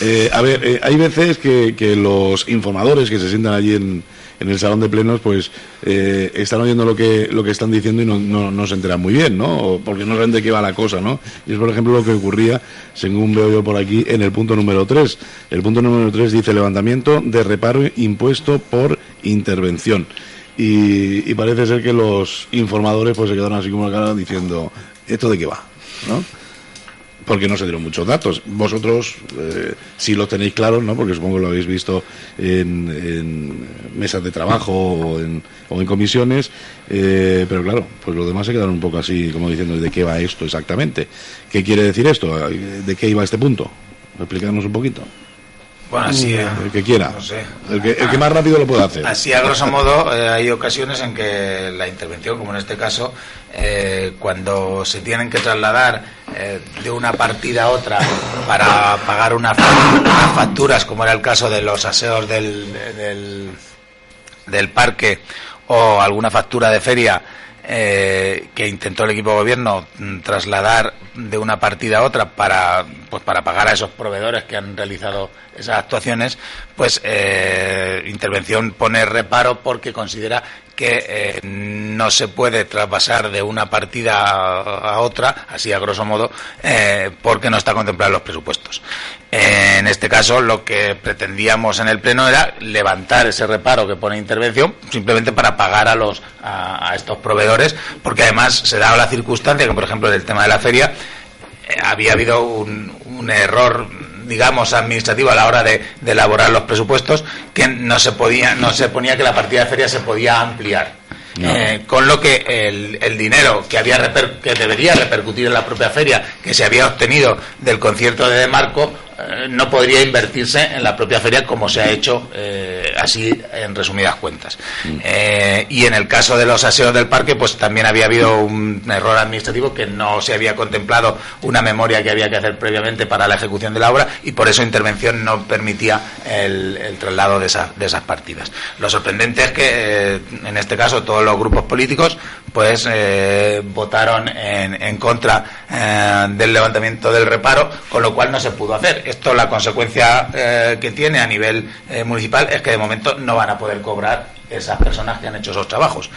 Hay veces que los informadores que se sientan allí en el salón de plenos, pues están oyendo lo que están diciendo y no se enteran muy bien, ¿no? Porque no saben de qué va la cosa, ¿no? Y es, por ejemplo, lo que ocurría, según veo yo por aquí, en el punto número 3. El punto número 3 dice levantamiento de reparo impuesto por intervención. Y parece ser que los informadores pues se quedaron así como la cara diciendo, ¿esto de qué va? ¿No? Porque no se dieron muchos datos. Vosotros sí los tenéis claros, ¿no? Porque supongo que lo habéis visto en mesas de trabajo o en comisiones, pero claro, pues los demás se quedaron un poco así, como diciendo, ¿de qué va esto exactamente? ¿Qué quiere decir esto? ¿De qué iba este punto? Explícanos un poquito. Bueno, así el que quiera, no sé. el que más rápido lo pueda hacer. Así, a grosso modo, hay ocasiones en que la intervención, como en este caso, cuando se tienen que trasladar de una partida a otra para pagar unas facturas, como era el caso de los aseos del parque, o alguna factura de feria, que intentó el equipo de gobierno trasladar de una partida a otra para pagar a esos proveedores que han realizado esas actuaciones, pues intervención pone reparo porque considera que no se puede traspasar de una partida a otra, así a grosso modo, porque no está contemplado en los presupuestos. En este caso, lo que pretendíamos en el Pleno era levantar ese reparo que pone intervención, simplemente para pagar a estos proveedores, porque además se daba la circunstancia que, por ejemplo, en el tema de la feria, había habido un error, digamos, administrativo a la hora de elaborar los presupuestos, que no se ponía que la partida de feria se podía ampliar. No. Con lo que el dinero que debería repercutir en la propia feria, que se había obtenido del concierto de Demarco, no podría invertirse en la propia feria como se ha hecho así en resumidas cuentas. Y en el caso de los aseos del parque, pues también había habido un error administrativo, que no se había contemplado una memoria que había que hacer previamente para la ejecución de la obra, y por eso intervención no permitía el traslado de esas partidas. Lo sorprendente es que en este caso todos los grupos políticos pues votaron en contra del levantamiento del reparo, con lo cual no se pudo hacer. Esto, la consecuencia que tiene a nivel municipal es que de momento no van a poder cobrar esas personas que han hecho esos trabajos,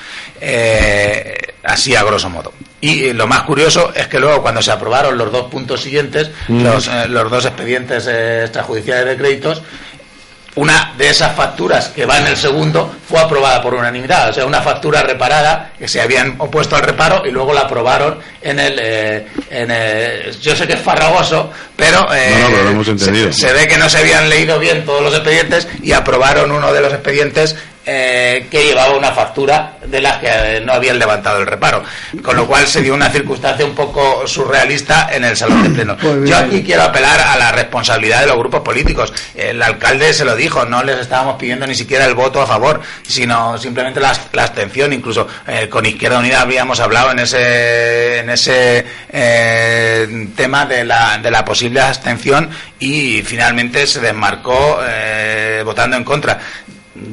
así a grosso modo. Y lo más curioso es que luego, cuando se aprobaron los dos puntos siguientes, los dos expedientes extrajudiciales de créditos, una de esas facturas que va en el segundo fue aprobada por unanimidad. O sea, una factura reparada que se habían opuesto al reparo y luego la aprobaron en el yo sé que es farragoso, pero, pero lo hemos entendido. Se ve que no se habían leído bien todos los expedientes y aprobaron uno de los expedientes que llevaba una factura de las que no habían levantado el reparo, con lo cual se dio una circunstancia un poco surrealista en el salón de plenos. Yo aquí quiero apelar a la responsabilidad de los grupos políticos. El alcalde se lo dijo, no les estábamos pidiendo ni siquiera el voto a favor, sino simplemente la abstención. Incluso con Izquierda Unida habíamos hablado en ese tema de la posible abstención, y finalmente se desmarcó votando en contra.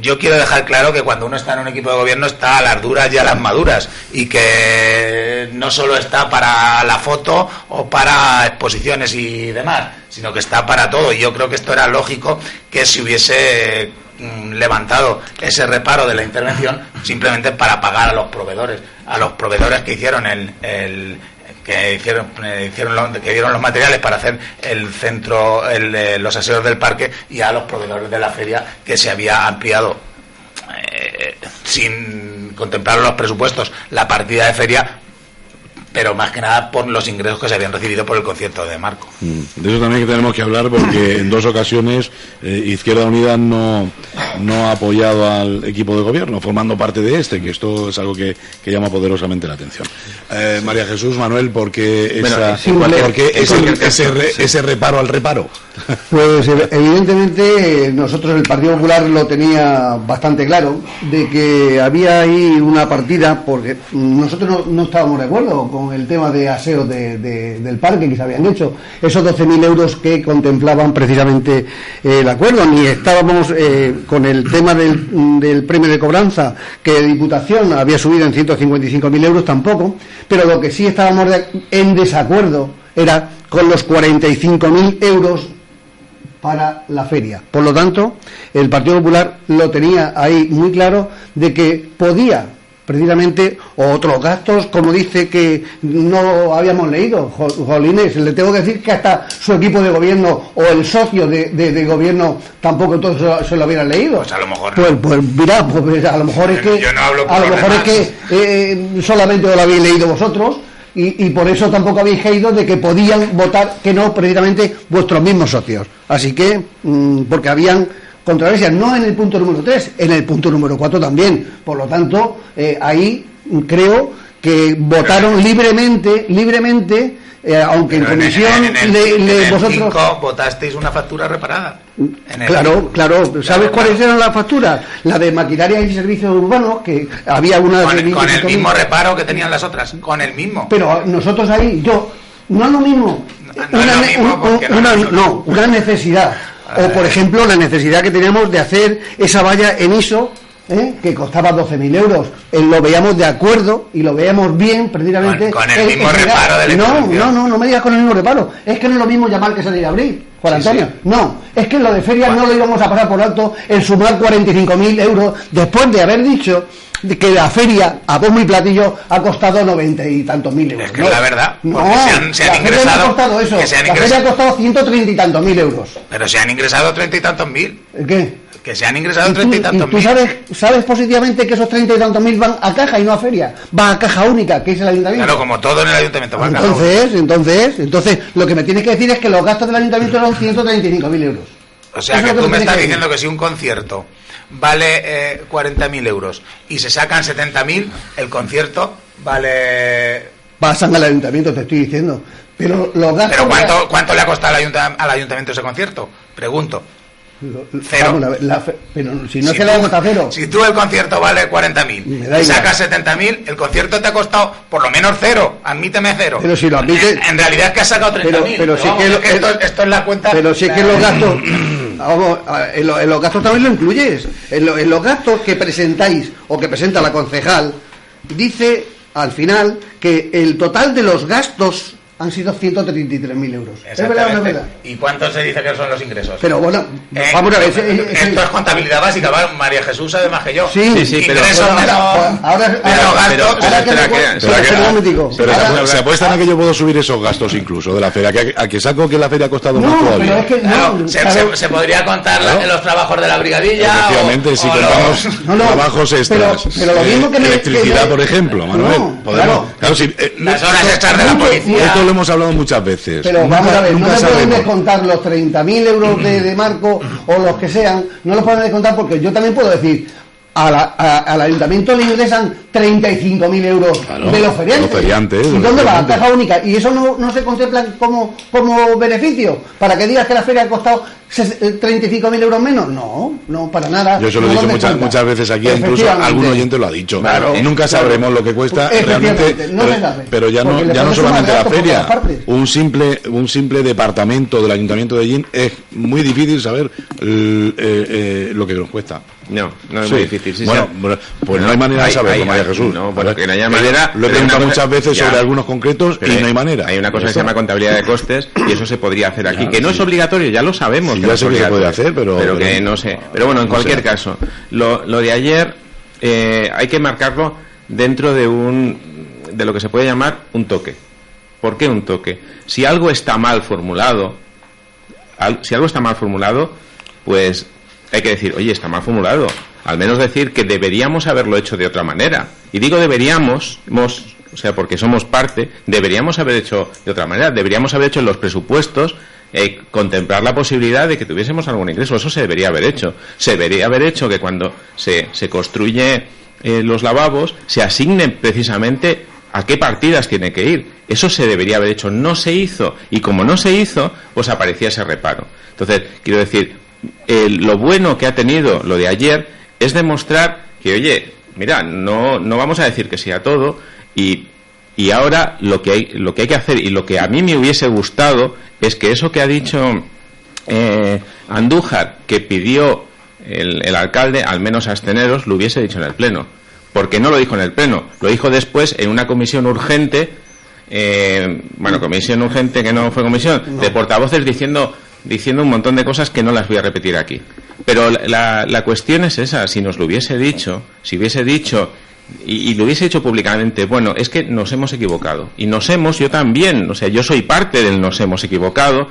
Yo quiero dejar claro que cuando uno está en un equipo de gobierno está a las duras y a las maduras, y que no solo está para la foto o para exposiciones y demás, sino que está para todo. Y yo creo que esto era lógico, que se hubiese levantado ese reparo de la intervención simplemente para pagar a los proveedores que hicieron que dieron los materiales para hacer el centro, los aseos del parque, y a los proveedores de la feria, que se había ampliado sin contemplar los presupuestos la partida de feria, pero más que nada por los ingresos que se habían recibido por el concierto de Marco. De eso también que tenemos que hablar, porque en dos ocasiones Izquierda Unida no ha apoyado al equipo de gobierno, formando parte de que esto es algo que llama poderosamente la atención. María Jesús, Manuel, ¿por qué ese reparo al reparo? Pues evidentemente nosotros, el Partido Popular, lo tenía bastante claro, de que había ahí una partida, porque nosotros no estábamos de acuerdo con el tema de aseo del parque que se habían hecho, esos 12.000 euros que contemplaban precisamente el acuerdo, ni estábamos con el tema del premio de cobranza, que Diputación había subido en 155.000 euros, tampoco, pero lo que sí estábamos en desacuerdo era con los 45.000 euros para la feria. Por lo tanto, el Partido Popular lo tenía ahí muy claro, de que podía precisamente otros gastos, como dice, que no habíamos leído. Jolines, le tengo que decir que hasta su equipo de gobierno o el socio de gobierno tampoco todos se lo hubieran leído. Pues a lo mejor pues mira, pues a lo mejor es que solamente lo habéis leído vosotros, y por eso tampoco habéis caído de que podían votar que no precisamente vuestros mismos socios. Así que porque habían controversias, no en el punto número 3, en el punto número 4 también. Por lo tanto, ahí creo que votaron libremente, aunque pero en comisión vosotros 5 votasteis una factura reparada. Claro, ¿sabes cuáles eran las facturas? La de maquinaria y servicios urbanos, que había una con el mismo reparo que tenían las otras, con el mismo. Pero nosotros ahí, no es lo mismo. Una necesidad. O, por ejemplo, la necesidad que teníamos de hacer esa valla en ISO, que costaba 12.000 euros. Lo veíamos de acuerdo y lo veíamos bien, precisamente. Con el mismo reparo de la intervención. No me digas con el mismo reparo. Es que no es lo mismo llamar que salir a abrir, Juan Antonio. Sí. No, es que en lo de feria no lo íbamos a pasar por alto el sumar 45.000 euros, después de haber dicho que la feria, a bombo y platillo, ha costado 90 y tantos mil euros. Es que es la verdad. No, se han ingresado. No ha costado eso. La feria ha costado 130 y tantos mil euros. Pero se han ingresado 30 y tantos mil. ¿Qué? Que se han ingresado 30 y tantos mil. ¿Tú sabes positivamente que esos 30 y tantos mil van a caja y no a feria? Va a caja única, que es el ayuntamiento. Claro, como todo en el ayuntamiento va a caja única. Entonces, lo que me tienes que decir es que los gastos del ayuntamiento son 135.000 euros. O sea, que tú me estás diciendo que si un concierto vale 40.000 euros y se sacan 70.000, el concierto vale... Pasan al ayuntamiento, te estoy diciendo. Pero los gastos... ¿Pero cuánto le ha costado al ayuntamiento ese concierto? Pregunto. Cero. Vamos, pero si no se le ha costado cero. Si tú el concierto vale 40.000 y sacas 70.000, el concierto te ha costado por lo menos cero. Admíteme cero. Pero si lo admite... En realidad es que has sacado 30.000. Pero sí que esto es la cuenta... Pero sí que los gastos... Vamos, en los gastos también lo incluyes. En los gastos que presentáis o que presenta la concejal, dice al final que el total de los gastos han sido 133.000 euros. ¿Es verdad o no es verdad? ¿Y cuánto se dice que son los ingresos? Pero bueno, vamos a ver. Esto es contabilidad básica, ¿vale? María Jesús sabe más que yo. Sí, pero se apuestan a que yo puedo subir esos gastos incluso de la feria, a que saco que la feria ha costado más todavía. Se podría contar los trabajos de la brigadilla. Efectivamente, si contamos trabajos extras. Pero lo mismo que electricidad, por ejemplo, Manuel. Las horas extras de la policía. Lo hemos hablado muchas veces. Pero vamos a ver, no me pueden descontar los 30.000 euros de marco o los que sean, no los pueden descontar porque yo también puedo decir, al ayuntamiento le ingresan 35.000 euros de los feriantes. ¿Y dónde va? La caja única. Y eso no se contempla como beneficio. ¿Para que digas que la feria ha costado 35.000 euros menos? No, para nada. Yo se lo he dicho muchas veces aquí, incluso algún oyente lo ha dicho. Nunca sabremos lo que cuesta realmente, pero ya no solamente la feria. Un simple departamento del ayuntamiento de Llín es muy difícil saber lo que nos cuesta. No es muy difícil. Bueno, pues no hay manera de saberlo, María Jesús. No, bueno, que no haya manera. Lo he preguntado muchas veces sobre algunos concretos y no hay manera. Hay una cosa que se llama contabilidad de costes y eso se podría hacer aquí, que no es obligatorio, ya lo sabemos. Ya sé que se puede hacer, pero que no sé. Pero bueno, en cualquier caso, lo de ayer hay que marcarlo dentro de lo que se puede llamar un toque. ¿Por qué un toque? Si algo está mal formulado, pues hay que decir, oye, está mal formulado. Al menos decir que deberíamos haberlo hecho de otra manera. Y digo deberíamos, porque somos parte, deberíamos haber hecho de otra manera. Deberíamos haber hecho en los presupuestos contemplar la posibilidad de que tuviésemos algún ingreso. Eso se debería haber hecho. Se debería haber hecho que cuando se construye los lavabos se asigne precisamente a qué partidas tiene que ir. Eso se debería haber hecho. No se hizo. Y como no se hizo, pues aparecía ese reparo. Entonces, quiero decir, lo bueno que ha tenido lo de ayer es demostrar que, oye, mira, no vamos a decir que sí a todo y ahora lo que hay que hacer y lo que a mí me hubiese gustado es que eso que ha dicho Andújar, que pidió el alcalde, al menos absteneros, lo hubiese dicho en el pleno. Porque no lo dijo en el pleno, lo dijo después en una comisión urgente, comisión urgente que no fue comisión, de portavoces diciendo un montón de cosas que no las voy a repetir aquí. Pero la cuestión es esa, si nos lo hubiese dicho, y lo hubiese dicho públicamente, bueno, es que nos hemos equivocado. Y yo también, yo soy parte del nos hemos equivocado,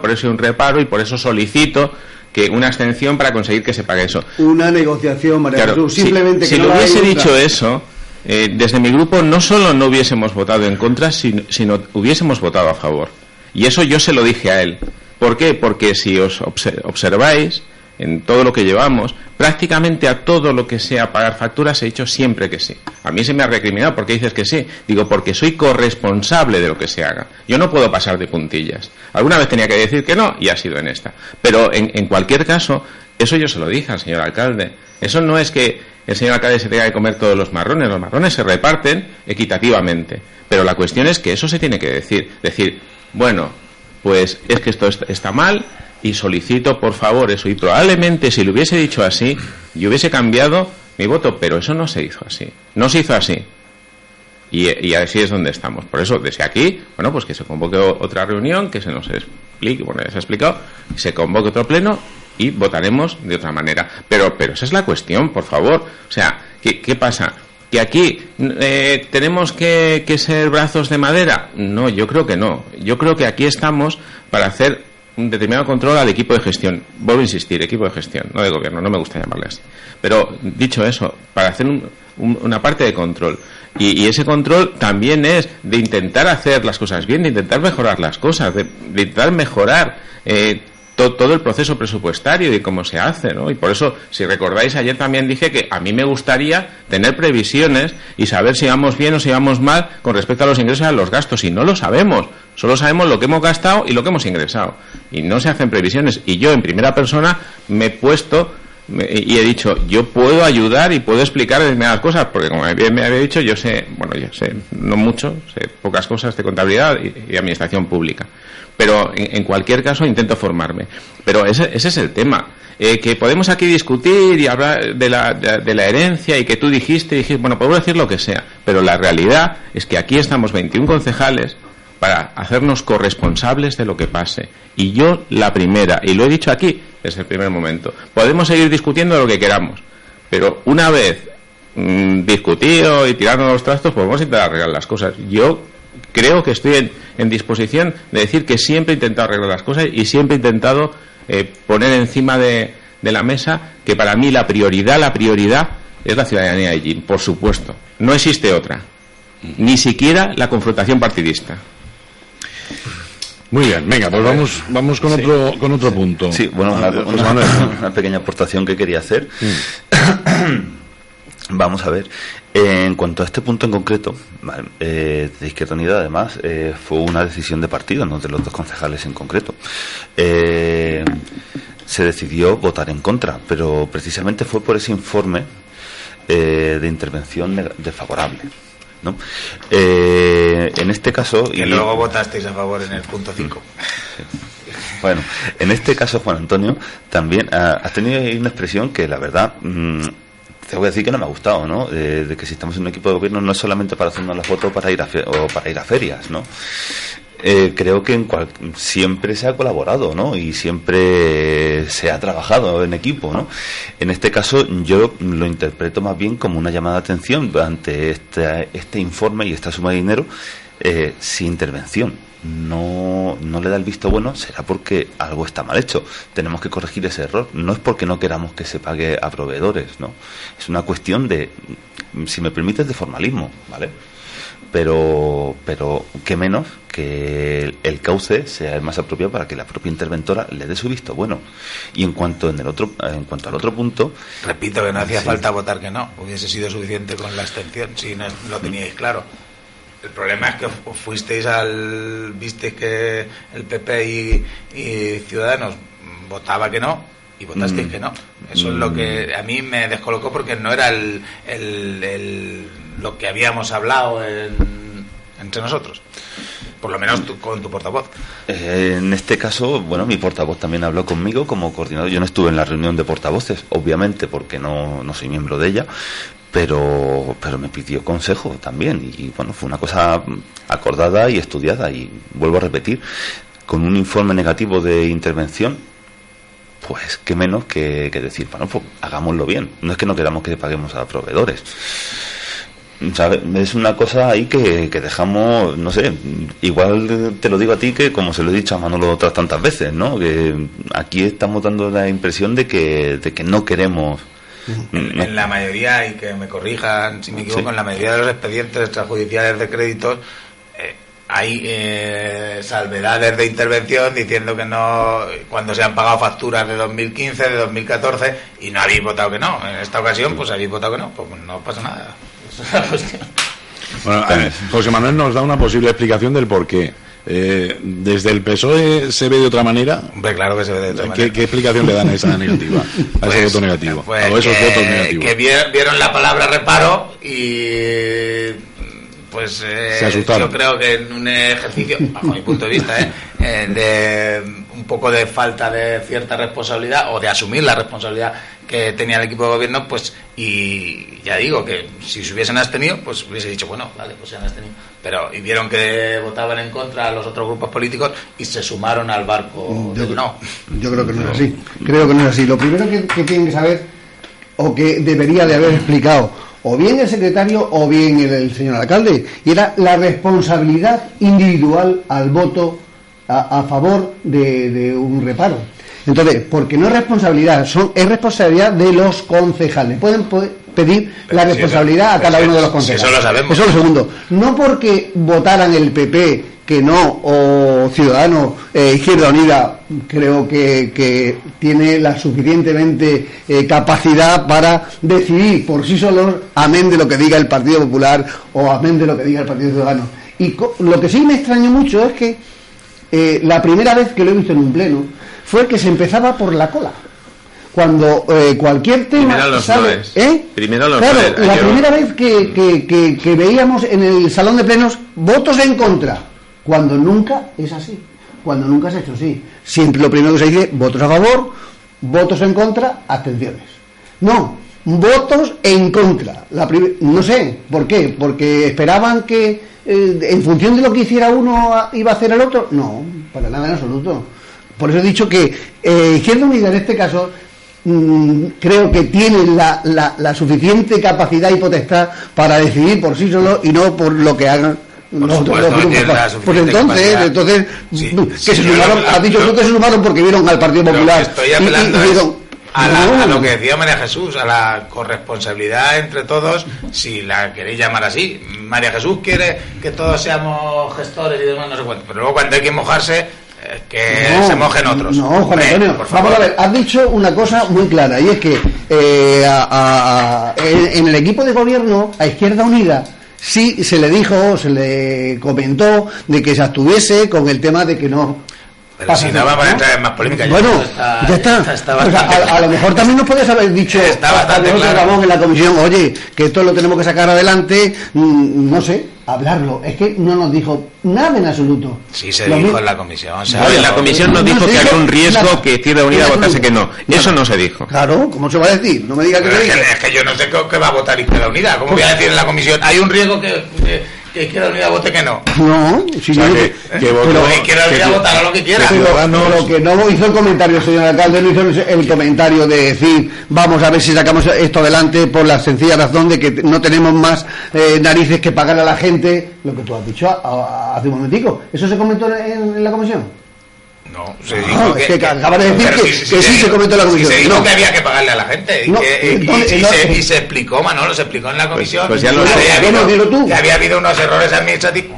por eso hay un reparo y por eso solicito que una abstención para conseguir que se pague eso. Una negociación, María Jesús, simplemente si lo hubiese dicho eso, desde mi grupo no solo no hubiésemos votado en contra, sino hubiésemos votado a favor. Y eso yo se lo dije a él. ¿Por qué? Porque si os observáis en todo lo que llevamos, prácticamente a todo lo que sea pagar facturas he dicho siempre que sí. A mí se me ha recriminado, ¿por qué dices que sí? Digo, porque soy corresponsable de lo que se haga. Yo no puedo pasar de puntillas. Alguna vez tenía que decir que no y ha sido en esta. Pero en cualquier caso, eso yo se lo dije al señor alcalde. Eso no es que el señor alcalde se tenga que comer todos los marrones se reparten equitativamente. Pero la cuestión es que eso se tiene que decir, bueno, pues es que esto está mal y solicito por favor eso. Y probablemente si lo hubiese dicho así, yo hubiese cambiado mi voto, pero eso no se hizo así. No se hizo así. Y así es donde estamos. Por eso, desde aquí, bueno, pues que se convoque otra reunión, que se nos explique, bueno, ya se ha explicado, se convoque otro pleno y votaremos de otra manera. Pero esa es la cuestión, por favor. O sea, ¿qué pasa? ¿Que aquí tenemos que ser brazos de madera? No, yo creo que no. Yo creo que aquí estamos para hacer un determinado control al equipo de gestión. Vuelvo a insistir, equipo de gestión, no de gobierno, no me gusta llamarle así. Pero, dicho eso, para hacer una parte de control. Y ese control también es de intentar hacer las cosas bien, de intentar mejorar las cosas, de intentar mejorar todo el proceso presupuestario y cómo se hace, ¿no? Y por eso, si recordáis, ayer también dije que a mí me gustaría tener previsiones y saber si vamos bien o si vamos mal con respecto a los ingresos y a los gastos, y no lo sabemos, solo sabemos lo que hemos gastado y lo que hemos ingresado, y no se hacen previsiones. Y yo, en primera persona, me he puesto y he dicho, yo puedo ayudar y puedo explicar determinadas cosas, porque como bien me había dicho, yo sé, no mucho, sé pocas cosas de contabilidad y administración pública, pero en cualquier caso intento formarme. Pero ese es el tema, que podemos aquí discutir y hablar de la herencia, y que tú dijiste, bueno, podemos decir lo que sea, pero la realidad es que aquí estamos 21 concejales para hacernos corresponsables de lo que pase. Y yo, la primera, y lo he dicho aquí desde el primer momento, podemos seguir discutiendo lo que queramos, pero una vez discutido y tirarnos los trastos, podemos intentar arreglar las cosas. Yo creo que estoy en disposición de decir que siempre he intentado arreglar las cosas y siempre he intentado poner encima de la mesa que para mí la prioridad es la ciudadanía de Ellín, por supuesto. No existe otra, ni siquiera la confrontación partidista. Muy bien, venga, pues vamos con otro punto. Sí, bueno, una pequeña aportación que quería hacer. Vamos a ver, en cuanto a este punto en concreto, de Izquierda Unida, además, fue una decisión de partido, no de los dos concejales en concreto. Se decidió votar en contra, pero precisamente fue por ese informe de intervención desfavorable, ¿no? En este caso... Que luego votasteis a favor en el punto 5. Bueno, en este caso, Juan Antonio, también has tenido ahí una expresión que la verdad... tengo que decir que no me ha gustado, ¿no? De que si estamos en un equipo de gobierno no es solamente para hacernos la foto o para ir a ferias, ¿no? Creo que siempre se ha colaborado, ¿no? Y siempre se ha trabajado en equipo, ¿no? En este caso yo lo interpreto más bien como una llamada de atención ante este informe y esta suma de dinero sin intervención. No le da el visto bueno, será porque algo está mal hecho. Tenemos que corregir ese error. No es porque no queramos que se pague a proveedores, ¿no? Es una cuestión de, si me permites, de formalismo, ¿vale? Pero qué menos que el cauce sea el más apropiado para que la propia interventora le dé su visto bueno. Y en cuanto al otro punto, repito que no hacía falta votar que no, hubiese sido suficiente con la abstención si no lo teníais claro. El problema es que visteis que el PP y Ciudadanos votaba que no y votasteis que no. Eso es lo que a mí me descolocó, porque no era lo que habíamos hablado entre nosotros. Por lo menos con tu portavoz. En este caso, bueno, mi portavoz también habló conmigo como coordinador. Yo no estuve en la reunión de portavoces, obviamente, porque no soy miembro de ella, pero me pidió consejo también. Y bueno, fue una cosa acordada y estudiada. Y vuelvo a repetir, con un informe negativo de intervención, pues qué menos que decir, bueno, pues hagámoslo bien. No es que no queramos que paguemos a proveedores. ¿Sabes? Es una cosa ahí que dejamos, no sé, igual te lo digo a ti que como se lo he dicho a Manolo otras tantas veces, ¿no? Que aquí estamos dando la impresión de que no queremos. En la mayoría, y que me corrijan si me equivoco, sí, en la mayoría de los expedientes extrajudiciales de créditos hay salvedades de intervención diciendo que no, cuando se han pagado facturas de 2015, de 2014, y no habéis votado que no. En esta ocasión, pues habéis votado que no, pues no pasa nada. Esa es la cuestión. Bueno, José Manuel nos da una posible explicación del por qué. ¿Desde el PSOE se ve de otra manera? Hombre, claro que se ve de otra manera. ¿Qué explicación le dan a esa negativa? A ese voto negativo. Pues a esos votos negativos. Que vieron la palabra reparo y pues se asustaron. Yo creo que en un ejercicio, bajo mi punto de vista, de un poco de falta de cierta responsabilidad o de asumir la responsabilidad que tenía el equipo de gobierno, pues, y ya digo que si se hubiesen abstenido, pues hubiese dicho, bueno, vale, pues se han abstenido, y vieron que votaban en contra a los otros grupos políticos y se sumaron al barco del no. Yo creo que no es así. Creo que no es así. Lo primero que tienen que saber, o que debería de haber explicado o bien el secretario o bien el señor alcalde, y era la responsabilidad individual al voto a favor de un reparo. Entonces, porque no es responsabilidad, es responsabilidad de los concejales. Pueden pedir la responsabilidad a cada uno de los concejales. Eso lo sabemos. Eso es lo segundo. No porque votaran el PP, que no, o Ciudadanos, Izquierda Unida, creo que tiene la suficientemente capacidad para decidir por sí solos, amén de lo que diga el Partido Popular o amén de lo que diga el Partido Ciudadano. Y lo que sí me extrañó mucho es que la primera vez que lo he visto en un pleno fue que se empezaba por la cola. Cuando cualquier tema primero los sale, primero los claro, la primera vez que veíamos en el salón de plenos votos en contra, cuando nunca es así, cuando nunca se ha hecho así. Siempre lo primero que se dice, votos a favor, votos en contra, abstenciones. No, votos en contra. No sé, ¿por qué? Porque esperaban que en función de lo que hiciera uno iba a hacer el otro. No, para nada en absoluto. Por eso he dicho que Izquierda Unida en este caso creo que tiene la suficiente capacidad y potestad para decidir por sí solo y no por lo que hagan los otros grupos. Pues entonces sí, que se sumaron, has dicho tú que se sumaron porque vieron al Partido Popular. Estoy apelando y vieron a lo que decía María Jesús, a la corresponsabilidad entre todos, si la queréis llamar así. María Jesús quiere que todos seamos gestores y demás, no sé cuánto, pero luego cuando hay que mojarse, que se mojen otros. No, Juan Antonio, vamos a ver, has dicho una cosa muy clara, y es que en el equipo de gobierno, a Izquierda Unida, sí se le dijo, se le comentó de que se abstuviese con el tema de que no. Pero si no vamos a entrar en más polémica. Bueno, ya está. Pues a lo mejor también nos podías haber dicho en la comisión, oye, que esto lo tenemos que sacar adelante, no sé, hablarlo. Es que no nos dijo nada en absoluto. Sí se dijo en la comisión. En la comisión nos dijo que había un riesgo que Izquierda Unida votase que no. Eso no se dijo. Claro, ¿cómo se va a decir? No me diga que se diga. Es que yo no sé qué va a votar Izquierda Unida. ¿Cómo voy a decir en la comisión? Hay un riesgo que Izquierda Unida vote que no. No, si yo Izquierda Unida votará lo que quiera. Pero lo que no hizo el comentario, señor alcalde, no hizo el comentario de decir, vamos a ver si sacamos esto adelante por la sencilla razón de que no tenemos más narices que pagar a la gente, lo que tú has dicho hace un momentico. ¿Eso se comentó en la comisión? No, se dijo que acaba de decir que sí se comentó en la comisión. Se dijo que había que pagarle a la gente y se explicó, Manolo, se explicó en la comisión pues ya lo sé. Que había habido unos errores administrativos.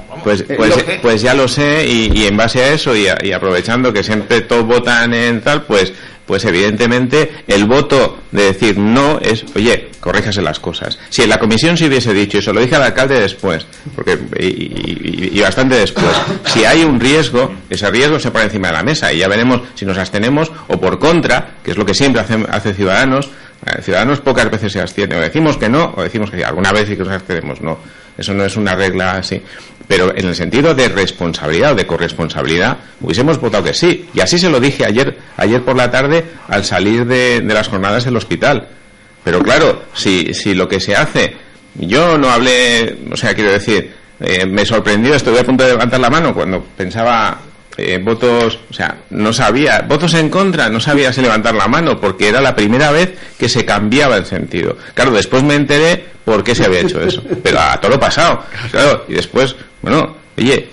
Pues ya lo sé y en base a eso y aprovechando que siempre todos votan en tal, pues evidentemente el voto de decir no es, oye, corríjase las cosas. Si en la comisión se hubiese dicho, y se lo dije al alcalde después, porque y bastante después, si hay un riesgo, ese riesgo se pone encima de la mesa y ya veremos si nos abstenemos o por contra, que es lo que siempre hace Ciudadanos. Ciudadanos pocas veces se abstiene, o decimos que no, o decimos que sí. Alguna vez sí que nos abstenemos, no. Eso no es una regla así. Pero en el sentido de responsabilidad o de corresponsabilidad, hubiésemos votado que sí. Y así se lo dije ayer por la tarde al salir de las jornadas del hospital. Pero claro, si lo que se hace, yo no hablé, o sea, quiero decir, me sorprendió, estuve a punto de levantar la mano cuando pensaba votos, o sea, no sabía, votos en contra, no sabía si levantar la mano porque era la primera vez que se cambiaba el sentido. Claro, después me enteré por qué se había hecho eso, pero a todo lo pasado, claro, y después, bueno, oye,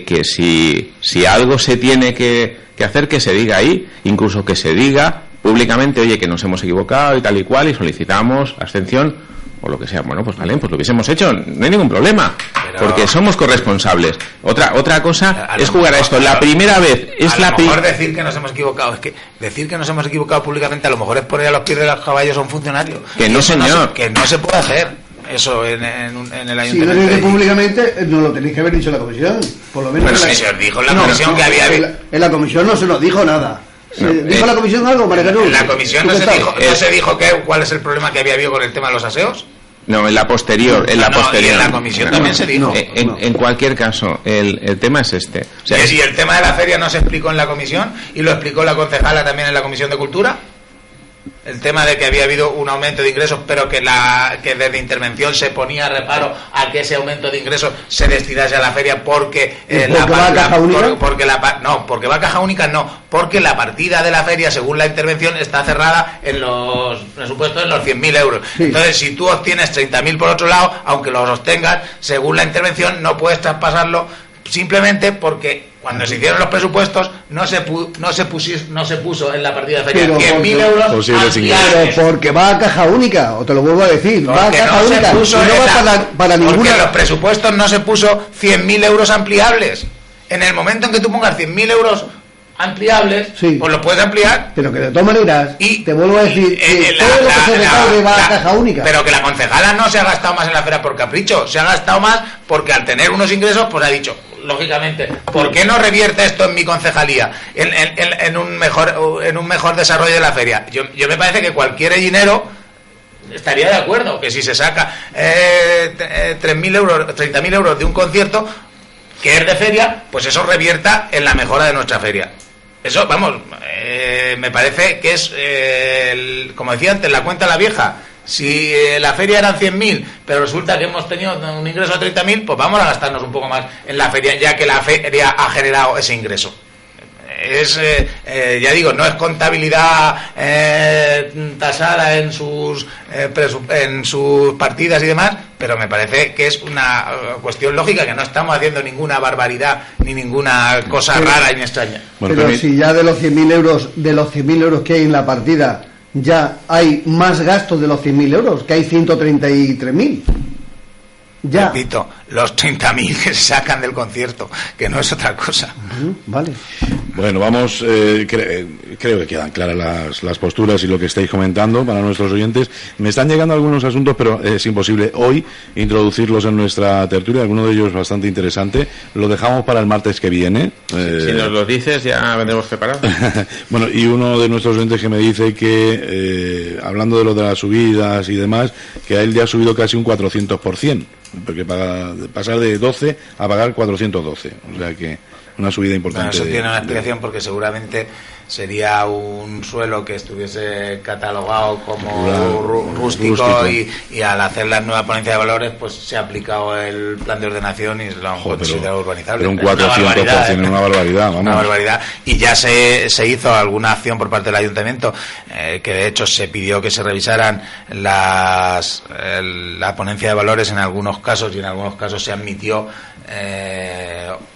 que si algo se tiene que hacer, que se diga ahí, incluso que se diga públicamente, oye, que nos hemos equivocado y tal y cual, y solicitamos abstención o lo que sea. Bueno, pues vale, pues lo hubiésemos hecho, no hay ningún problema, porque somos corresponsables. Otra cosa es jugar a esto. La primera vez es la mejor decir que nos hemos equivocado, es que decir que nos hemos equivocado públicamente a lo mejor es poner a los pies de los caballos a un funcionario. Que no, señor. Que no se puede hacer eso en el ayuntamiento. Si lo dice públicamente, no lo tenéis que haber dicho en la comisión. Por lo menos. Pero si se os dijo en la comisión que había. En la comisión no se nos dijo nada. ¿Dijo la comisión algo, María Jesús? ¿En la comisión no se dijo cuál es el problema que había habido con el tema de los aseos? No, en la posterior. Y en la comisión también se dijo. En cualquier caso, el tema es este. O sea, ¿y el tema de la feria no se explicó en la comisión y lo explicó la concejala también en la Comisión de Cultura? El tema de que había habido un aumento de ingresos, pero que desde intervención se ponía reparo a que ese aumento de ingresos se destinase a la feria porque va a caja única. Porque va a caja única, porque la partida de la feria, según la intervención, está cerrada en los presupuestos en los 100.000 euros. Sí. Entonces, si tú obtienes 30.000 por otro lado, aunque los obtengas, según la intervención, no puedes traspasarlo simplemente porque Cuando se hicieron los presupuestos no se puso en la partida de feria 100.000 euros ampliables. Pero porque va a caja única, o te lo vuelvo a decir, va a caja única, y no va para ninguna. Porque en los presupuestos no se puso 100.000 euros ampliables. En el momento en que tú pongas 100.000 euros ampliables, pues lo puedes ampliar. Pero que de todas maneras, te vuelvo a decir, que todo lo que se recaude va a caja única. Pero que la concejala no se ha gastado más en la feria por capricho, se ha gastado más porque al tener unos ingresos, pues ha dicho, lógicamente, ¿por qué no revierte esto en mi concejalía? En un mejor desarrollo de la feria. Yo me parece que cualquier gallinero estaría de acuerdo que si se saca 30.000 euros de un concierto que es de feria, pues eso revierta en la mejora de nuestra feria. Eso, vamos, me parece que es, como decía antes, la cuenta la vieja. Si la feria eran 100.000, pero resulta que hemos tenido un ingreso de 30.000, pues vamos a gastarnos un poco más en la feria, ya que la feria ha generado ese ingreso. Es, ya digo, no es contabilidad tasada en sus partidas y demás, pero me parece que es una cuestión lógica, que no estamos haciendo ninguna barbaridad ni ninguna cosa rara ni extraña. Bueno, pero si ya de los 100.000 euros que hay en la partida ya hay más gastos de los 100.000 euros, que hay 133.000. Ya. Repito, los 30.000 que se sacan del concierto, que no es otra cosa. Vale. Bueno, vamos, creo que quedan claras las posturas y lo que estáis comentando para nuestros oyentes. Me están llegando algunos asuntos, pero es imposible hoy introducirlos en nuestra tertulia, alguno de ellos bastante interesante. Lo dejamos para el martes que viene. Si nos lo dices, ya vendremos preparados. Bueno, y uno de nuestros oyentes que me dice que, hablando de lo de las subidas y demás, que a él ya ha subido casi un 400%. Porque pasar de 12 a pagar 412, o sea que una subida importante. Bueno, eso tiene una explicación, porque seguramente sería un suelo que estuviese catalogado como rústico. Y al hacer la nueva ponencia de valores, pues se ha aplicado el plan de ordenación y lo han considerado urbanizable. Pero un 400% es una barbaridad, vamos. Una barbaridad. Y ya se hizo alguna acción por parte del ayuntamiento, que de hecho se pidió que se revisaran la ponencia de valores en algunos casos, y en algunos casos se admitió,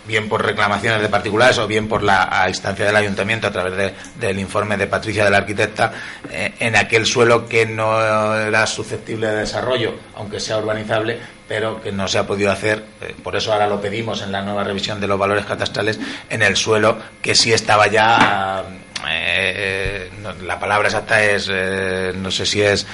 bien por reclamaciones de particulares o bien por la instancia del ayuntamiento a través del informe de Patricia, de la arquitecta, en aquel suelo que no era susceptible de desarrollo, aunque sea urbanizable, pero que no se ha podido hacer. Por eso ahora lo pedimos en la nueva revisión de los valores catastrales, en el suelo que sí estaba ya, la palabra exacta es, no sé si es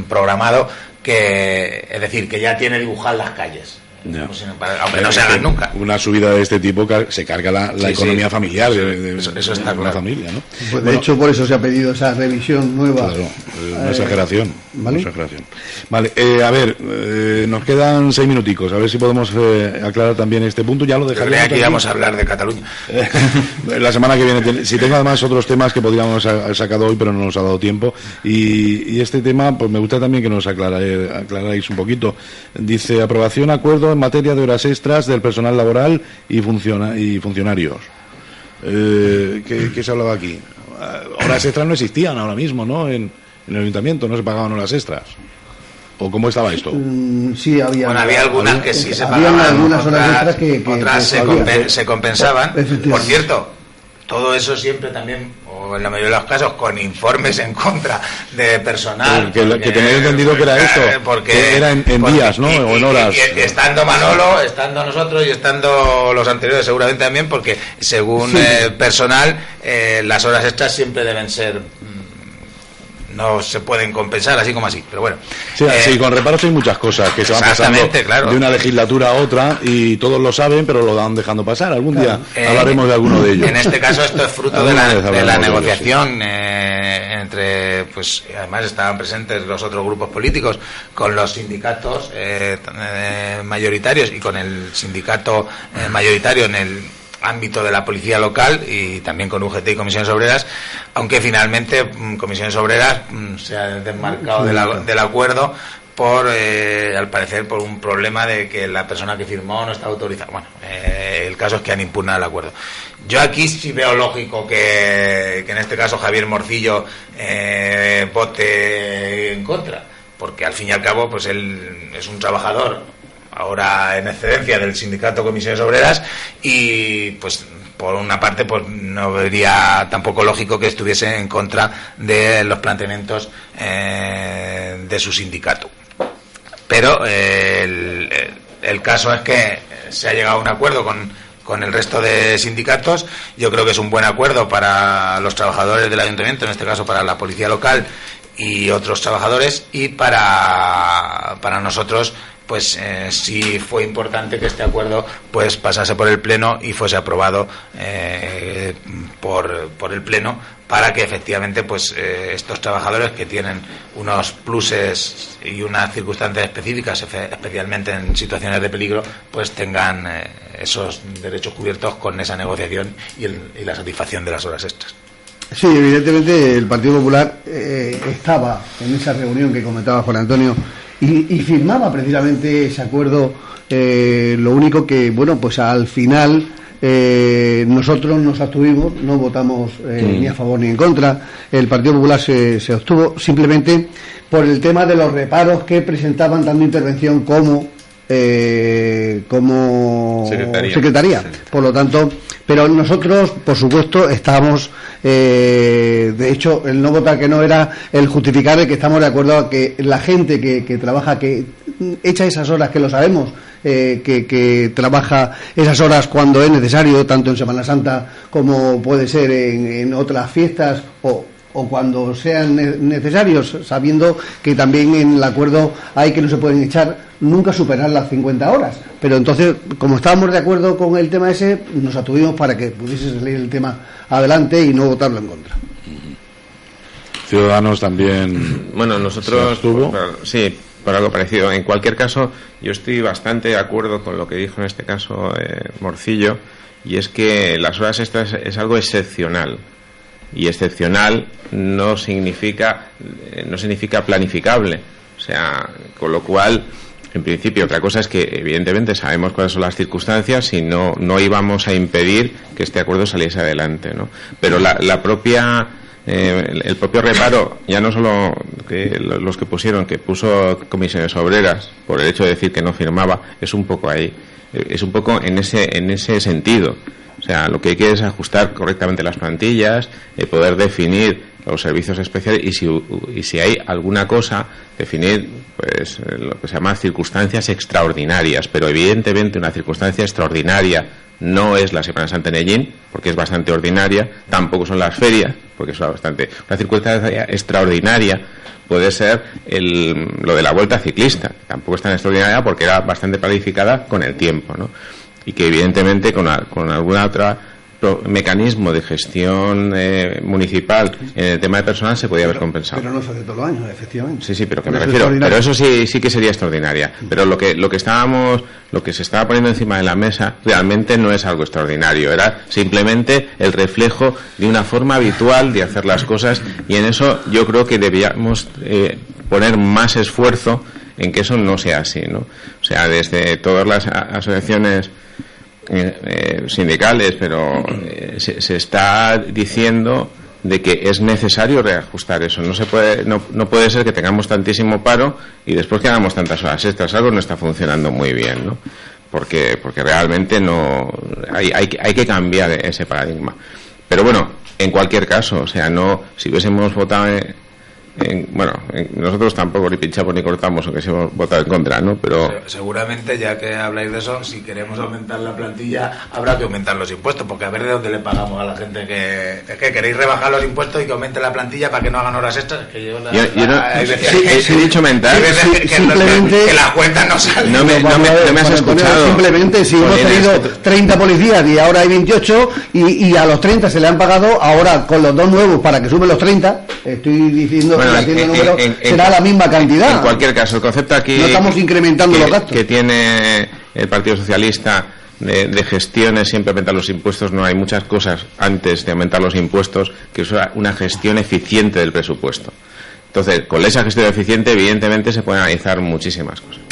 programado, es decir, que ya tiene dibujadas las calles. Aunque no se hagan nunca. Una subida de este tipo se carga la economía familiar eso está de la familia, ¿no? Pues de hecho por eso se ha pedido esa revisión nueva. Claro, una exageración. ¿Vale? Una exageración. Vale, a ver, nos quedan 6 minuticos, a ver si podemos aclarar también este punto. Ya lo dejaríamos. Aquí vamos a hablar de Cataluña. La semana que viene, si tengo además otros temas que podríamos haber sacado hoy, pero no nos ha dado tiempo. Y este tema, pues me gusta también que nos aclaráis un poquito. Dice: aprobación, acuerdo en materia de horas extras del personal laboral y funcionarios. ¿Qué se hablaba aquí? Horas extras no existían ahora mismo, ¿no? En el ayuntamiento no se pagaban horas extras. ¿O cómo estaba esto? Sí, había algunas que sí se pagaban. Habían algunas horas extras que otras se compensaban. Por cierto, todo eso siempre también, o en la mayoría de los casos, con informes en contra de personal. Que tenéis entendido que era esto, que era en días, ¿no? O en horas. Y estando Manolo, estando nosotros y estando los anteriores seguramente también, porque según personal, las horas extras siempre deben ser... no se pueden compensar así como así, pero bueno. Sí, con reparos hay muchas cosas que se van pasando de una legislatura a otra, y todos lo saben, pero lo van dejando pasar. Algún día hablaremos de alguno de ellos. En este caso esto es fruto de la negociación entre, pues además estaban presentes los otros grupos políticos, con los sindicatos mayoritarios y con el sindicato mayoritario en el ámbito de la policía local, y también con UGT y Comisiones Obreras, aunque finalmente Comisiones Obreras se ha desmarcado del acuerdo por, al parecer, por un problema de que la persona que firmó no está autorizada. Bueno, el caso es que han impugnado el acuerdo. Yo aquí sí veo lógico que en este caso Javier Morcillo vote en contra, porque al fin y al cabo pues él es un trabajador ahora en excedencia del sindicato Comisiones Obreras, y pues por una parte, pues no vería tampoco lógico que estuviese en contra de los planteamientos de su sindicato. Pero el caso es que se ha llegado a un acuerdo con el resto de sindicatos. Yo creo que es un buen acuerdo para los trabajadores del ayuntamiento, en este caso para la policía local y otros trabajadores, y para nosotros pues sí fue importante que este acuerdo pues pasase por el pleno y fuese aprobado por el pleno, para que efectivamente pues estos trabajadores que tienen unos pluses y unas circunstancias específicas, especialmente en situaciones de peligro, pues tengan esos derechos cubiertos con esa negociación y la satisfacción de las horas extras. Sí, evidentemente el Partido Popular estaba en esa reunión que comentaba Juan Antonio y firmaba precisamente ese acuerdo. Lo único que, bueno, pues al final nosotros nos abstuvimos, no votamos ni a favor ni en contra. El Partido Popular se abstuvo simplemente por el tema de los reparos que presentaban tanto Intervención como Secretaría. Sí. Por lo tanto, pero nosotros, por supuesto, estamos, de hecho, el no votar que no era el justificar el que estamos de acuerdo a que la gente que trabaja, que echa esas horas, que lo sabemos, que trabaja esas horas cuando es necesario, tanto en Semana Santa como puede ser en otras fiestas o cuando sean necesarios, sabiendo que también en el acuerdo hay que no se pueden echar nunca superar las 50 horas. Pero entonces, como estábamos de acuerdo con el tema ese, nos abstuvimos para que pudiese salir el tema adelante y no votarlo en contra. Ciudadanos también. Bueno, nosotros sí, por algo parecido. En cualquier caso, yo estoy bastante de acuerdo con lo que dijo en este caso Morcillo, y es que las horas extras es algo excepcional. Y excepcional no significa planificable. O sea, con lo cual, en principio, otra cosa es que evidentemente sabemos cuáles son las circunstancias y no íbamos a impedir que este acuerdo saliese adelante, ¿no? Pero la propia el propio reparo, ya no solo que los que puso Comisiones Obreras por el hecho de decir que no firmaba, es un poco ahí, es un poco en ese sentido. O sea, lo que hay que es ajustar correctamente las plantillas, poder definir los servicios especiales y si hay alguna cosa, definir pues lo que se llama circunstancias extraordinarias. Pero evidentemente una circunstancia extraordinaria no es la Semana Santa en Ellín, porque es bastante ordinaria, tampoco son las ferias, porque es bastante. Una circunstancia extraordinaria puede ser lo de la Vuelta Ciclista, que tampoco es tan extraordinaria porque era bastante planificada con el tiempo, ¿no? Y que evidentemente con alguna otra mecanismo de gestión municipal en el tema de personal se podía haber compensado. Pero no se hace todos los años, efectivamente. Sí, pero que me refiero, pero eso sí que sería extraordinaria. Pero lo que se estaba poniendo encima de la mesa realmente no es algo extraordinario, era simplemente el reflejo de una forma habitual de hacer las cosas, y en eso yo creo que debíamos poner más esfuerzo en que eso no sea así, ¿no? O sea, desde todas las asociaciones sindicales, pero se está diciendo de que es necesario reajustar eso. No puede ser que tengamos tantísimo paro y después que hagamos tantas horas extras. Algo no está funcionando muy bien, ¿no? Porque realmente no hay que cambiar ese paradigma. Pero bueno, en cualquier caso, o sea, si hubiésemos votado nosotros tampoco ni pinchamos ni cortamos, aunque si hemos votado en contra, ¿no? Pero seguramente, ya que habláis de eso, si queremos aumentar la plantilla, habrá que aumentar los impuestos, porque a ver de dónde le pagamos a la gente que queréis rebajar los impuestos y que aumente la plantilla para que no hagan horas extras. Que yo he dicho aumentar. Simplemente que las cuentas no salen. No me has escuchado. Simplemente, si hemos tenido 30 policías y ahora hay 28 y a los 30 se le han pagado, ahora con los dos nuevos para que sumen los 30, estoy diciendo será la misma cantidad. En cualquier caso, el concepto aquí no estamos incrementando los gastos que tiene el Partido Socialista de gestiones, siempre aumentar los impuestos. No hay muchas cosas antes de aumentar los impuestos que es una gestión eficiente del presupuesto. Entonces, con esa gestión eficiente, evidentemente se pueden analizar muchísimas cosas.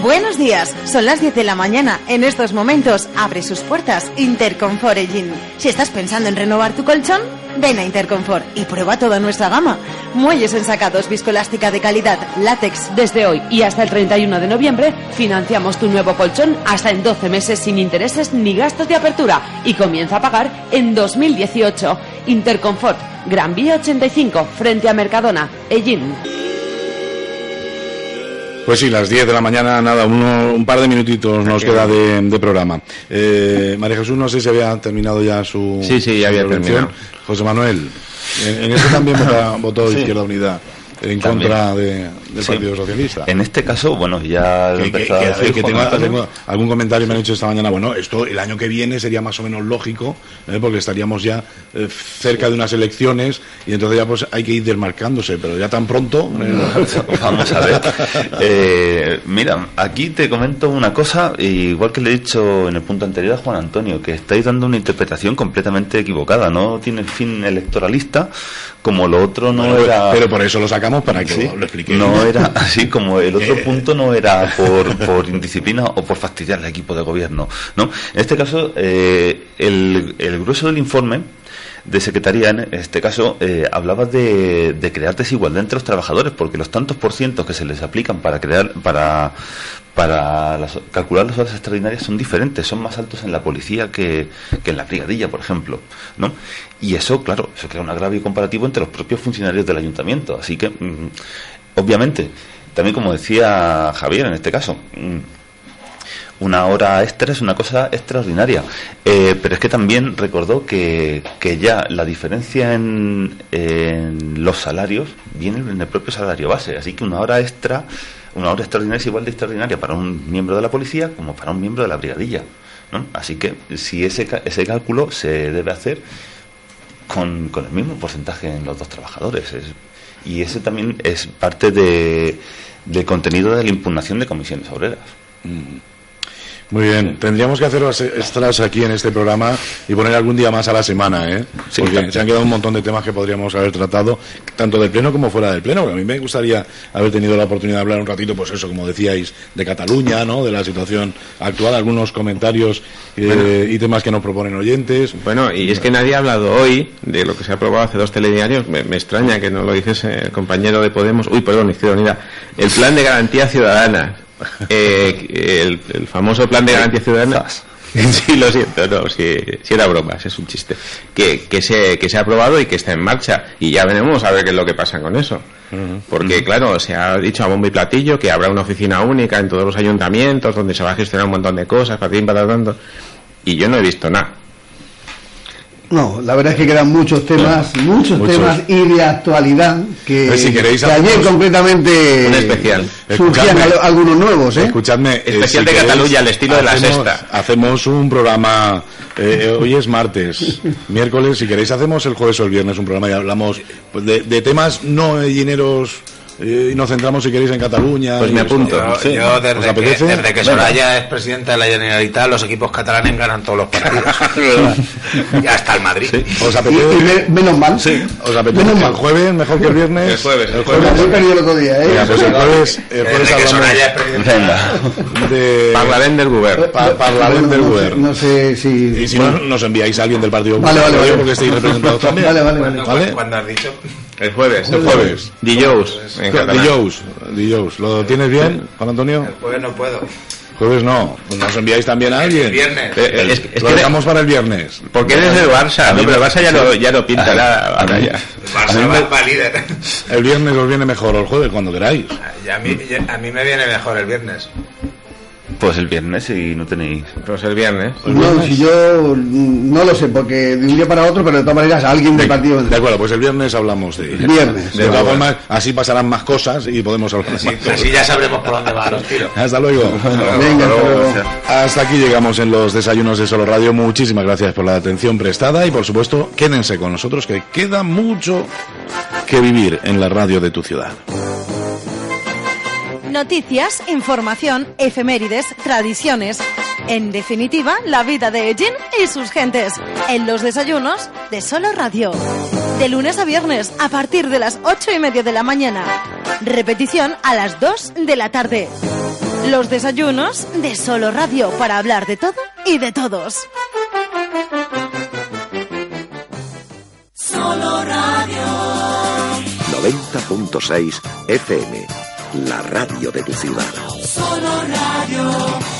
Buenos días, son las 10 de la mañana. En estos momentos abre sus puertas Interconfort Ellín. Si estás pensando en renovar tu colchón, Ven a Interconfort y prueba toda nuestra gama. Muelles ensacados, viscoelástica de calidad, látex. Desde hoy y hasta el 31 de noviembre financiamos tu nuevo colchón hasta en 12 meses sin intereses ni gastos de apertura y comienza a pagar en 2018. Interconfort, Gran Vía 85, frente a Mercadona, Ellín. Pues sí, las 10 de la mañana, nada, un par de minutitos nos queda de programa. María Jesús, no sé si había terminado ya su... Sí, ya había terminado. José Manuel, en eso también votó Izquierda Unida en contra del Partido Socialista. En este caso, bueno, ya lo empezado a decir. Tengo algún comentario me han hecho esta mañana, bueno, esto el año que viene sería más o menos lógico, porque estaríamos ya cerca de unas elecciones y entonces ya pues hay que ir desmarcándose, pero ya tan pronto... Vamos a ver. Mira, aquí te comento una cosa, igual que le he dicho en el punto anterior a Juan Antonio, que estáis dando una interpretación completamente equivocada, no tiene fin electoralista, como lo otro no era... Pero por eso lo sacamos para que lo expliquéis. No era así, como el otro punto no era por indisciplina o por fastidiar al equipo de gobierno, ¿no? En este caso, el grueso del informe de Secretaría, en este caso, hablaba de crear desigualdad entre los trabajadores, porque los tantos por cientos que se les aplican para calcular las horas extraordinarias son diferentes, son más altos en la policía que en la brigadilla, por ejemplo, ¿no? Y eso, claro, eso crea un agravio comparativo entre los propios funcionarios del ayuntamiento. Así que, obviamente, también como decía Javier en este caso, una hora extra es una cosa extraordinaria, pero es que también recordó que ya la diferencia en los salarios viene en el propio salario base, así que una hora extraordinaria es igual de extraordinaria para un miembro de la policía como para un miembro de la brigadilla, ¿no? Así que si ese cálculo se debe hacer con el mismo porcentaje en los dos trabajadores, y ese también es parte del contenido de la impugnación de comisiones obreras. Muy bien, tendríamos que hacer los extras aquí en este programa y poner algún día más a la semana, Sí, porque claro. se han quedado un montón de temas que podríamos haber tratado, tanto del Pleno como fuera del Pleno. A mí me gustaría haber tenido la oportunidad de hablar un ratito, pues eso, como decíais, de Cataluña, ¿no?, de la situación actual, algunos comentarios y temas que nos proponen oyentes. Bueno, y es que nadie ha hablado hoy de lo que se ha aprobado hace 2 telediarios. Me extraña que no lo dices el compañero de Podemos. Izquierda Unida. El Plan de Garantía Ciudadana. El famoso Plan de Garantía Ciudadana. Sí, lo siento, no, si era broma, es un chiste. Que se ha aprobado y que está en marcha. Y ya veremos a ver qué es lo que pasa con eso. Porque, claro, se ha dicho a bombo y platillo que habrá una oficina única en todos los ayuntamientos donde se va a gestionar un montón de cosas, para tanto. Y yo no he visto nada. No, la verdad es que quedan muchos temas y de actualidad que, Si queréis, que ayer concretamente un especial. surgían algunos nuevos, Escuchadme, especial de queréis, Cataluña al estilo de La Sexta. Hacemos un programa, hoy es martes, miércoles, si queréis hacemos el jueves o el viernes un programa y hablamos pues, de temas no dineros. Y nos centramos, si queréis, en Cataluña. Pues me apunto. Yo desde que Soraya es presidenta de la Generalitat, los equipos catalanes ganan todos los partidos. Y hasta el Madrid. Sí. ¿Os apetece? Menos mal. Sí. ¿Os apetece el jueves mejor que el viernes? El jueves. He perdido el otro día, Mira, pues el jueves Desde que Soraya es presidenta. de Parlament del Govern. Parlament del Govern. No sé si... Y si no, nos enviáis a alguien del Partido Vale. porque estáis representados también. Vale. Cuando has dicho... El jueves. Dijous. En catalán. Dijous. ¿Lo tienes bien, Juan Antonio? El jueves no puedo. Jueves no. Pues nos enviáis también a alguien. El viernes. Es Lo que dejamos para el viernes. porque eres del Barça, no, pero el Barça ya no pinta nada ahora ya. El Barça va líder. El viernes os viene mejor, o el jueves, cuando queráis. Y a mí me viene mejor el viernes. Pues el viernes, si no tenéis... Pues el viernes. No, si yo no lo sé, porque de un día para otro, pero de todas maneras alguien del partido... De acuerdo, pues el viernes hablamos de... Viernes. De todas formas, así pasarán más cosas y podemos hablar más cosas. Así ya sabremos por dónde van los tiros. Hasta luego. Venga, hasta luego. Hasta aquí llegamos en los desayunos de Solo Radio. Muchísimas gracias por la atención prestada y, por supuesto, quédense con nosotros, que queda mucho que vivir en la radio de tu ciudad. Noticias, información, efemérides, tradiciones. En definitiva, la vida de Ellín y sus gentes. En los desayunos de Solo Radio. De lunes a viernes, a partir de las 8:30 de la mañana. Repetición a las 2 de la tarde. Los desayunos de Solo Radio, para hablar de todo y de todos. Solo Radio. 90.6 FM, la radio de tu ciudad. Solo Radio.